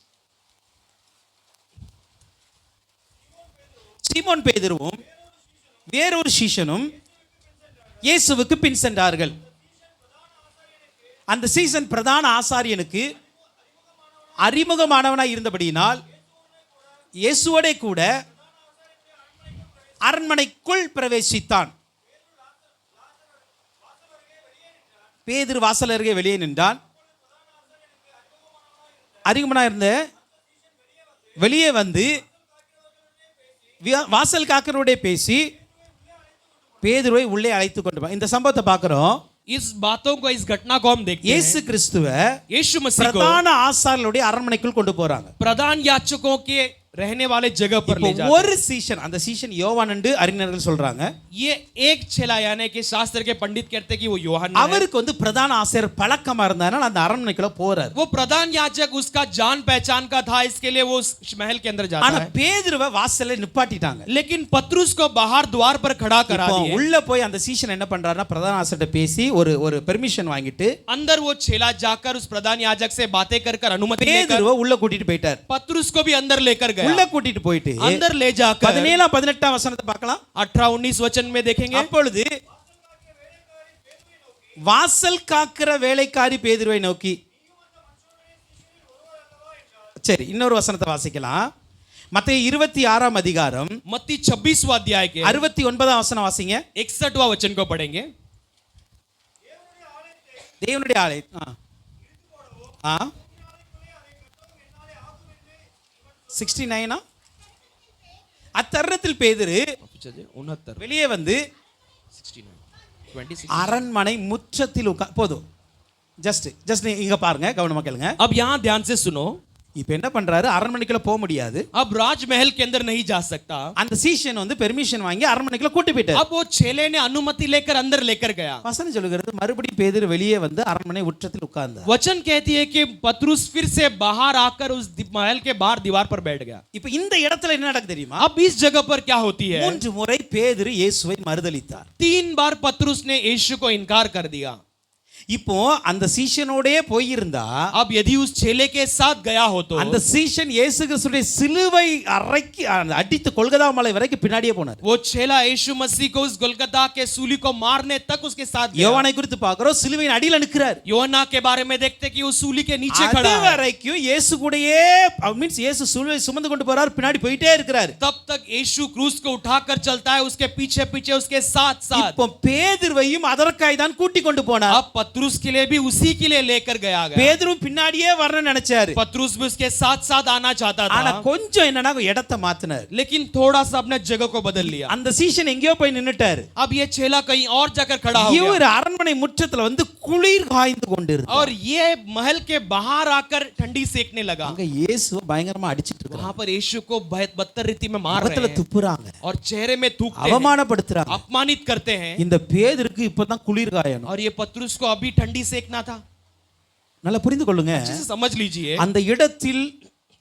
சீமோன் பேதுருவும் வேறொரு சீஷனும் இயேசுவுக்கு பின் சென்றார்கள். அந்த சீசன் பிரதான ஆசாரியனுக்கு அறிமுகமானவனாய் இருந்தபடியினால் இயேசுவோட கூட அரண்மனைக்குள் பிரவேசித்தான். பேதுரு வாசல் அருகே வெளியே நின்றான். அறிமுகமாய் இருந்த வெளியே வந்து வாசல் காக்கிறோட பேசி பேதுருவை உள்ளே அழைத்து கொண்டு இந்த சம்பவத்தை பார்க்கிறோம். इस बातों को, इस घटना को हम देखते இயேசு हैं। கிறிஸ்துவ यीशु मसीह को பிரதான ஆசாரியர்களுடைய அரண்மனைக்குள் கொண்டு போறாங்க. प्रधान याजकों के रहने वाले जगह पर ले जाते ஒரு சீஷன், அந்த சீஷன் யோவான் என்று அறிஞர்கள் சொல்றாங்க. ये एक चेला यानी कि शास्त्र के पंडित कहते हैं कि वो யோहन्ना है। அவருக்கு வந்து பிரதான ஆசாரியர் பழக்கமா இருந்ததனால அந்த அரண்மனைக்குள்ள போறாரு. वो प्रधान याजक उसका जान पहचान का था, इसके लिए वो उस महल के अंदर जाता ஆனா है। பேதுருவை வாசல்ல நிப்பாட்டிட்டாங்க. लेकिन पतरुस को बाहर द्वार पर खड़ा करा இப்போ दिए। உள்ள போய் அந்த சீஷன் என்ன பண்றாருன்னா பிரதான ஆசாரியர்ட்ட பேசி ஒரு பெர்மிஷன் வாங்கிட்டு अंदर वो चेला जाकर उस प्रधान याजक से बातें कर अनुमति लेकर பேதுருவை உள்ள கூட்டிட்டு போயிட்டார். पतरुस को भी अंदर लेकर உள்ள गया, கூட்டிட்டு போயிட்டு अंदर ले जाकर 17 18 வசனத்தை பார்க்கலாம். 18-19 वचन में देखेंगे. அப்பொழுது வாசல் காக்கிற வேலைக்காரி பேதுருவை நோக்கி, சரி இன்னொரு வசனத்தை வாசிக்கலாம். மத்தேயு 26 அதிகாரம் मत्ती 26वां अध्याय के 69 வசனம் வாசிங்க. 61वां वचन को पढ़ेंगे. தேவனுடைய ஆலயம் ஆ 69 அத்தருணத்தில் பேதுரு 69 வெளியே வந்து 69 26. அரண்மனை முற்றத்தில் போதும். ஜஸ்ட் இங்க பாருங்க, கவனமா கேளுங்க. अब यहाँ ध्यान से सुनो. இப்போ என்ன பண்றாரு, அரண்மனைக்குள்ள போக முடியாது. अब राजमहल के अंदर नहीं जा सकता. அந்த சீஷன் வந்து பெர்மிஷன் வாங்கி அரண்மனைக்குள்ள கூட்டி போயிட்டார். अब वो चेले ने अनुमति लेकर अंदर लेकर गया. வசனம் சொல்லுகிறது மறுபடியும் பேதுரு வெளியே வந்து அரண்மனை முற்றத்தில் உட்கார்ந்தார். वचन कहती है कि पतरुस फिर से बाहर आकर उस महल के बाहर दीवार पर बैठ गया. இப்போ இந்த இடத்துல என்ன நடக்குது தெரியுமா? अब इस जगह पर क्या होती है? 3 முறை பேதுரு இயேசுவை மறுதலித்தார். 3 बार पतरुस ने यीशु को इनकार कर दिया. இப்போ அந்த சீஷனோடே போயிருந்தா, अब यदि उस चेले के साथ गया हो तो அந்த சீஷன் இயேசு கிறிஸ்துவின் சிலுவை அடித்து கொல்கதா மலை வரைக்கும் பின்னாடியே போனார். वो चेला यीशु मसीह को उस गोलगथा के सूली को मारने तक उसके साथ गया. யோவானை குறித்து பார்க்கிறோம், சிலுவையின் அடியில நிற்கிறார். योना के बारे में देखते कि वो सूली के नीचे खड़ा அது है. வரைக்கும் இயேசு கூடயே மீன்ஸ் இயேசு சிலுவை சுமந்து கொண்டு போறார், பின்னாடி போயிட்டே இருக்கிறார். तब तक यीशु क्रूस को उठाकर चलता है, उसके पीछे पीछे उसके साथ साथ. இப்போ பேதுருவையும் அதற்காய் தான் கூட்டி கொண்டு போனார். अब पतरुस के लिए भी उसी के लिए लेकर गया गया. பேதுரு பின்னாடியே வரணும்னு நினைச்சாரு. पतरुस भी उसके साथ साथ आना चाहता ஆனா था, கொஞ்சம் என்னன்னா இடத்தை மாத்தினார். लेकिन थोड़ा सा अपने जगह को बदल लिया. அந்த சீஷன் எங்கேயோ போய் நின்னுட்டாரு. अब ये चेला कहीं और जाकर खड़ा हो गया இவர் அரண்மனை முற்றத்துல வந்து குளிர் காய்ந்து கொண்டிருந்தார். और ये महल के बाहर आकर ठंडी सेकने लगा. அங்க இயேசு பயங்கரமா அடிச்சிட்டு இருக்காங்க. वहां पर यीशु को बदतर रीति में मार रहे முகத்துல हैं துப்புறாங்க, और चेहरे में थूकते हैं, அவமானப்படுத்துறாங்க. अपमानित करते हैं. இந்த பேதுருக்கு இப்பதான் குளிர் காயணும். और ये पतरुस को अभी ठंडी सेकना था. நல்லா புரிந்து கொள்ளுங்க. अच्छे से समझ लीजिए. அந்த இடத்தில்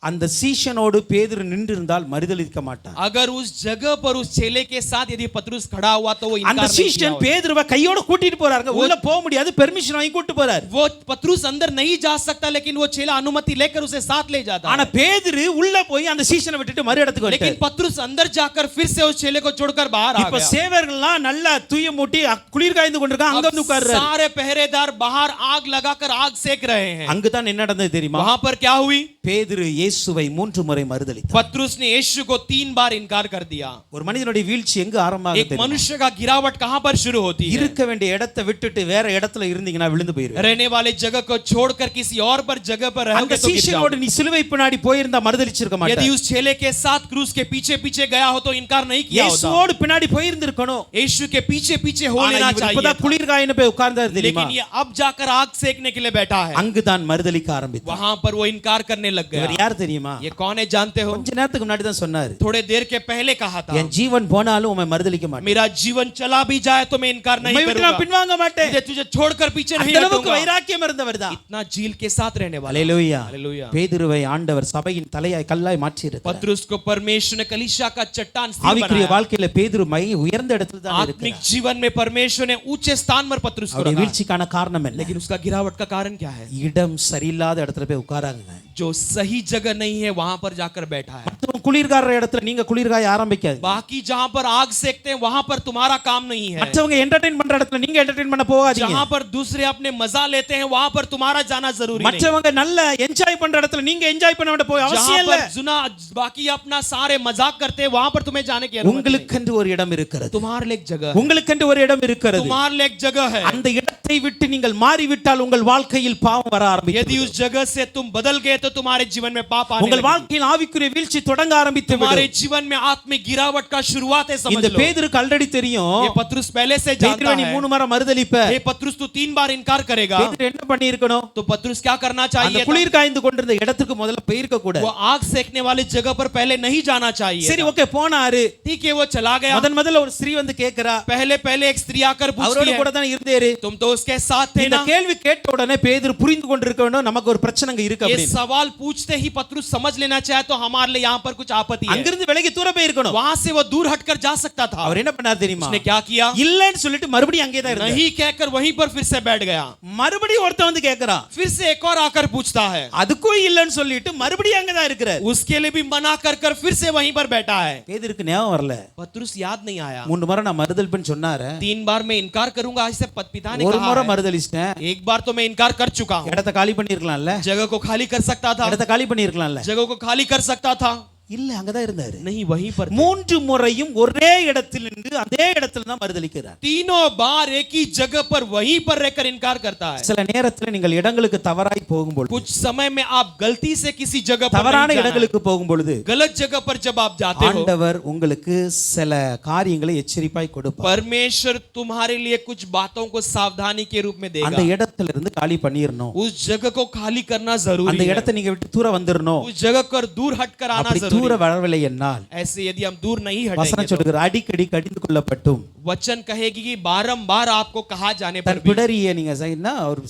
அந்த சீஷனோடு பேதுரு நின்று இருந்தால் மறுதலிக்க மாட்டார். अगर उस जगह पर उस चेले के साथ यदि पतरुस खड़ा हुआ तो वो அந்த इनकार नहीं சீஷன் किया. பேதுருவை கையோட கூட்டிட்டு போறாங்க. உள்ள போக முடியாது, பெர்மிஷன் வாங்கி கூட்டி போறாரு. वो पतरुस अंदर नहीं जा सकता, लेकिन वो चेला अनुमति लेकर उसे साथ ले जाता ஆனா है. பேதுரு உள்ள போய் அந்த சீஷனை விட்டுட்டு மறு இடத்துக்கு लेकिन வந்துட்டார். पतरुस अंदर जाकर फिर से उस चेले को छोड़कर बाहर आ இப்ப गया. சேவர்கள்லாம் நல்லா தூய மூட்டி குளிர் காய்ந்து கொண்டிருக்காங்க. அங்க வந்து अब உட்கார்றாரு. सारे पहरेदार बाहर आग लगाकर आग सेक रहे हैं. அங்கதான் என்ன நடந்தது தெரியுமா? वहां पर क्या हुई? பேதுரு இயேசுவை 3 முறை மறுதலித்தார். पतरुस ने यीशु को 3 बार इनकार कर दिया. ஒரு மனிதனுடைய வீழ்ச்சி எங்க ஆரம்பமாகுது एक தெரியுமா? मनुष्य का गिरावट कहां पर शुरू होती है? இருக்க வேண்டிய இடத்தை விட்டுட்டு வேற இடத்துல இருந்தீங்கன்னா விழுந்து போயிருவீங்க. रहने वाले जगह को छोड़कर किसी और पर जगह पर அந்த रहोगे तो गिर சீஷனோடு जाओगे. நீ சிலுவை பின்னாடி போயிருந்தா மறுதலிச்சிருக்க यदि மாட்டாய். उस चेले के साथ क्रूस के पीछे पीछे गया हो तो इनकार नहीं किया होता. இயேசுவோடு பின்னாடி போயிருந்திருக்கணும். यीशु के पीछे पीछे हो ஆனா लेना இவர் चाहिए இப்பதான் था. குளிர் காயின்னு போய் உட்கார்ந்தாரு தெரியுமா? लेकिन ये अब जाकर आग सेकने के लिए बैठा है. அங்குதான் மறுதலிக்க ஆரம்பித்தார். वहां पर वो इनकार करने लग இவர் गया. யார் தெரியுமா? ये कौन है जानते हो? கொஞ்ச நேரத்துக்கு முன்னாடி தான் சொன்னாரு, थोड़े देर के पहले कहा था, என் ஜீவன் போனாலும் உம்மை மறுதலிக்க மாட்டேன். मेरा जीवन चला भी जाए तो मैं इनकार नहीं உம்மை விட்டு நான் करूंगा. பின்வாங்க மாட்டேன். मुझे तुझे छोड़कर पीछे नहीं அந்த அளவுக்கு हटूंगा. வைராக்கியம் இருந்தவர்தான். इतना झील के साथ रहने वाला. அல்லேலூயா. हालेलुया. பேதுருவை ஆண்டவர் சபையின் தலையாய் கல்லாய் மாற்றி இருக்கிறார். पतरुस को परमेश्वर ने कलीसिया का चट्टान स्थिर ஆவிக்குரிய बनाया. வாழ்க்கையில பேதுரு உயர்ந்த இடத்துல தான் आत्मिक இருக்கிறார். जीवन में परमेश्वर ने ऊंचे स्थान पर पतरुस को அவருடைய रखा. வீழ்ச்சிக்கான காரணம் என்ன? लेकिन उसका गिरावट का कारण क्या है? இடம் சரியில்லாத இடத்துல போய் உட்காராங்க. जो सही जगह नहीं है वहां पर जाकर बैठा है. மற்றவங்க குளிர்கார இடத்துல நீங்க குளிர்காய ஆரம்பிக்காது. बाकी जहां पर आग सेकते हैं वहां पर तुम्हारा काम नहीं है. மற்றவங்க என்டர்டெயின் பண்ற இடத்துல நீங்க என்டர்டெயின் பண்ண போகாதீங்க. जहां पर दूसरे अपने मजा लेते हैं वहां पर तुम्हारा जाना जरूरी नहीं. மற்றவங்க நல்ல என்ஜாய் பண்ற இடத்துல நீங்க என்ஜாய் பண்ண வேண்டிய போய் அவசியம் जहां இல்ல. पर जुना बाकी अपना सारे मजाक करते हैं वहां पर तुम्हें जाने की अनुमति नहीं. உங்களுக்கென்று ஒரு இடம் இருக்கிறது. तुम्हारे लिए एक जगह है. உங்களுக்கென்று ஒரு இடம் இருக்கிறது. तुम्हारे लिए एक जगह है. அந்த இடத்தை விட்டு நீங்கள் மாறிவிட்டால் உங்கள் வாழ்க்கையில் பாவம் வர ஆரம்பிக்கும். यदि उस जगह से तुम बदल गए तो तुम्हारे जीवन में पाप आने உங்கள் लगेगा. வாழ்க்கையில் ஆவிக்குரிய வீழ்ச்சி தொடங்க ஆரம்பித்து तुम्हारे விடும். जीवन में आत्मिक गिरावट का शुरुआत है. समझ இந்த लो. பேதுருக்கு ஆல்ரெடி தெரியும். ये पतरुस पहले से जानता பேதுரு நீ है. 3 முறை மறுதலிப்ப. ये पतरुस तू 3 बार इनकार करेगा. பேதுரு என்ன பண்ணி இருக்கணும்? तो पतरुस क्या करना அந்த चाहिए था? குளிர் காய்ந்து கொண்டிருந்த இடத்துக்கு முதல்ல போயிருக்க கூடாது. वो आग सेकने वाली जगह पर पहले नहीं जाना चाहिए. சரி ஓகே போனாரு. ठीक है वो चला गया. முதல்ல ஒரு ஸ்திரீ வந்து கேக்குறா. पहले एक स्त्री आकर पूछती அவரோட है, கூட தான் இருந்தாரு. तुम तो उसके साथ थे இந்த ना। கேள்வி கேட்ட உடனே பேதுரு புரிந்து கொண்டிருக்க வேண்டும் நமக்கு ஒரு பிரச்சனைங்க இருக்கு ये அப்படின்னு. सवाल पूछते ही पतरस समझ लेना चाहे तो हमारे लिए यहाँ पर कुछ आपत्ति है। அங்கிருந்து விலகி தூர போய் இருக்கணும். वहां से वो दूर हटकर जा सकता था। அவர் என்ன பண்ணார் தெரியுமா? उसने क्या किया? இல்லன்னு சொல்லிட்டு மறுபடியும் அங்கே தான் இருந்தார். नहीं कहकर वहीं पर फिर से बैठ गया। மறுபடியும் ஒருத்தன் வந்து கேக்குறான். फिर से एक और आकर पूछता है। அதுக்கும் இல்லன்னு சொல்லிட்டு மறுபடியும் அங்கே தான் இருக்கிறார். उसके लिए भी मना कर कर फिर से वहीं पर बैठा है। பேதுருக்கு ஞாபகம் வரல. पतरस याद नहीं आया। 3 முறை நான் மறுதல் பண்ண சொன்னாரு. 3 बार मैं इनकार करूंगा ऐसे पिता ने ஒரு कहा முறை है। மறுதலிச்சிட்டேன். एक बार तो मैं इनकार कर चुका हूं। இடத்தை காலி பண்ணிருக்கலாம்ல? जगह को खाली कर सकता था। இடத்தை காலி பண்ணிருக்கலாம்ல? जगह को खाली कर सकता था। இல்ல அங்கதான் இருந்தாரு. नहीं वहीं पर थे। 3 முறையும் ஒரே இடத்தில் நின்று அதே இடத்துல தான் மறுதலிக்கிறார். तीनों बार एक ही जगह पर वहीं पर रहकर इनकार करता है। சில நேரத்துல நீங்கள் இடங்களுக்கு தவறாய் போகும்போது, कुछ समय में आप गलती से किसी जगह पर தவறான नहीं जाना है। இடங்களுக்கு போகும்பொழுது गलत जगह पर जब आप जाते हो, ஆண்டவர் உங்களுக்கு சில காரியங்களை எச்சரிப்பாய் கொடுப்பார். परमेश्वर तुम्हारे लिए कुछ बातों को सावधानी के रूप में அந்த देगा। இடத்துல இருந்து காலி பண்ணிரணும். उस जगह को खाली करना அந்த जरूरी है। இடத்தை நீங்க விட்டு தூர வந்துரணும். उस जगह कर दूर हटकर आना அப்படி जरूरी தூர है। வரவில்லை என்னால் ऐसे यदि हम दूर नहीं வசனம் हटेंगे तो சொல்லுகிற அடிக்கடி கடிந்து கொள்ளப்பட்டும் वचन कहेगी कि बारंबार आपको कहा जाने पर தன் भी பிடரியை நீங்க செய்யினா அவர்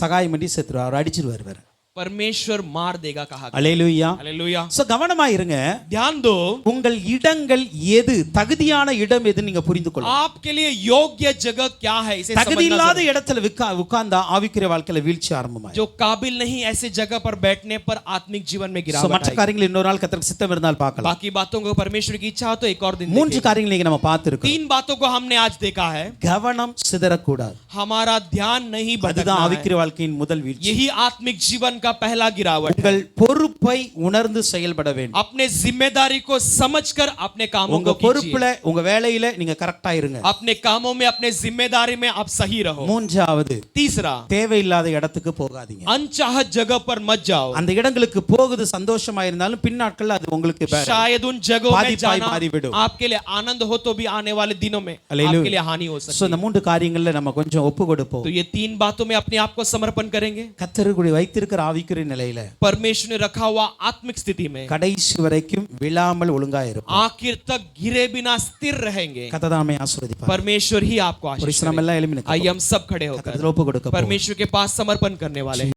சகாயம் பண்ணி செத்துருவார். அவர் அடிச்சிருவார் வேற. परमेश्वर मार देगा कहा। அல்லேலூயா. हालेलुया। சோ கவனமா இருங்க. ध्यान दो, உங்கள் இடங்கள் எது, தகுதியான இடம் எது நீங்க புரிந்து கொள்ளணும். आपके लिए योग्य जगह क्या है इसे தகுதி समझना இல்லாத जरूरी है। இடத்துல உட்கார்ந்தா ஆவிக்குரிய வாழ்க்கையில வீழ்ச்சி ஆரம்பமாய். जो काबिल नहीं ऐसे जगह पर बैठने पर आत्मिक जीवन में சோ गिरावट மற்ற आएगी। காரியங்கள் இன்னொரு நாள் கர்த்தருக்கு சித்தம் இருந்தால் பார்க்கலாம். बाकी बातों को परमेश्वर की इच्छा हो तो एक और दिन 3 देखेंगे। காரியங்களை இங்க நம்ம பார்த்திருக்கோம். 3 बातों को हमने आज देखा है। கவனம் சிதறக்கூடாது. हमारा ध्यान नहीं அதுதான் भटकना है। ஆவிக்குரிய வாழ்க்கையின் முதல் வீழ்ச்சி. यही आत्मिक जीवन का पहला गिरावट है। உங்கள் பொறுப்பை உணர்ந்து செயல்பட வேண்டும். अपने जिम्मेदारी को समझकर अपने कामों உங்க को कीजिए। பொறுப்புல உங்க வேலையில நீங்க கரெக்ட்டா இருங்க. अपने कामों में अपने जिम्मेदारी में आप सही रहो। மூன்றாவது, तीसरा, தேவையில்லாத இடத்துக்கு போகாதீங்க. अनचाहत जगह पर मत जाओ। அந்த இடங்களுக்கு போகுது சந்தோஷமா இருந்தாலும் பின்னாட்கள் அது உங்களுக்கு शायद उन जगहों में பாதிப்பாய் जाना மாறிவிடும். आपके लिए आनंद हो तो भी आने वाले दिनों में हालेलुया। आपके लिए हानि हो சோ सकती இந்த है। 3 காரியங்கள்ல நம்ம கொஞ்சம் ஒப்பு கொடுப்போம். तो ये 3 बातों में अपने आप को समर्पण करेंगे। கர்த்தருக்குடி வைத்திருக்கிற ஆவிக்குரிய நிலையில परमेश्वर ने रखा हुआ आत्मिक स्थिति में கடைசி வரைக்கும் விழாமல் ஒழுங்கா இருக்கும். आखिर तक गिरे बिना स्थिर रहेंगे। கர்த்தர் நம்மை ஆசீர்வதிப்பார். परमेश्वर ही आपको ஒரு आशीष நாம करेगा। எல்லாம் எழுப்பி आइए हम सब खड़े होकर கர்த்தருக்கு ஒப்பு கொடுக்க परमेश्वर के पास समर्पण करने वाले हैं।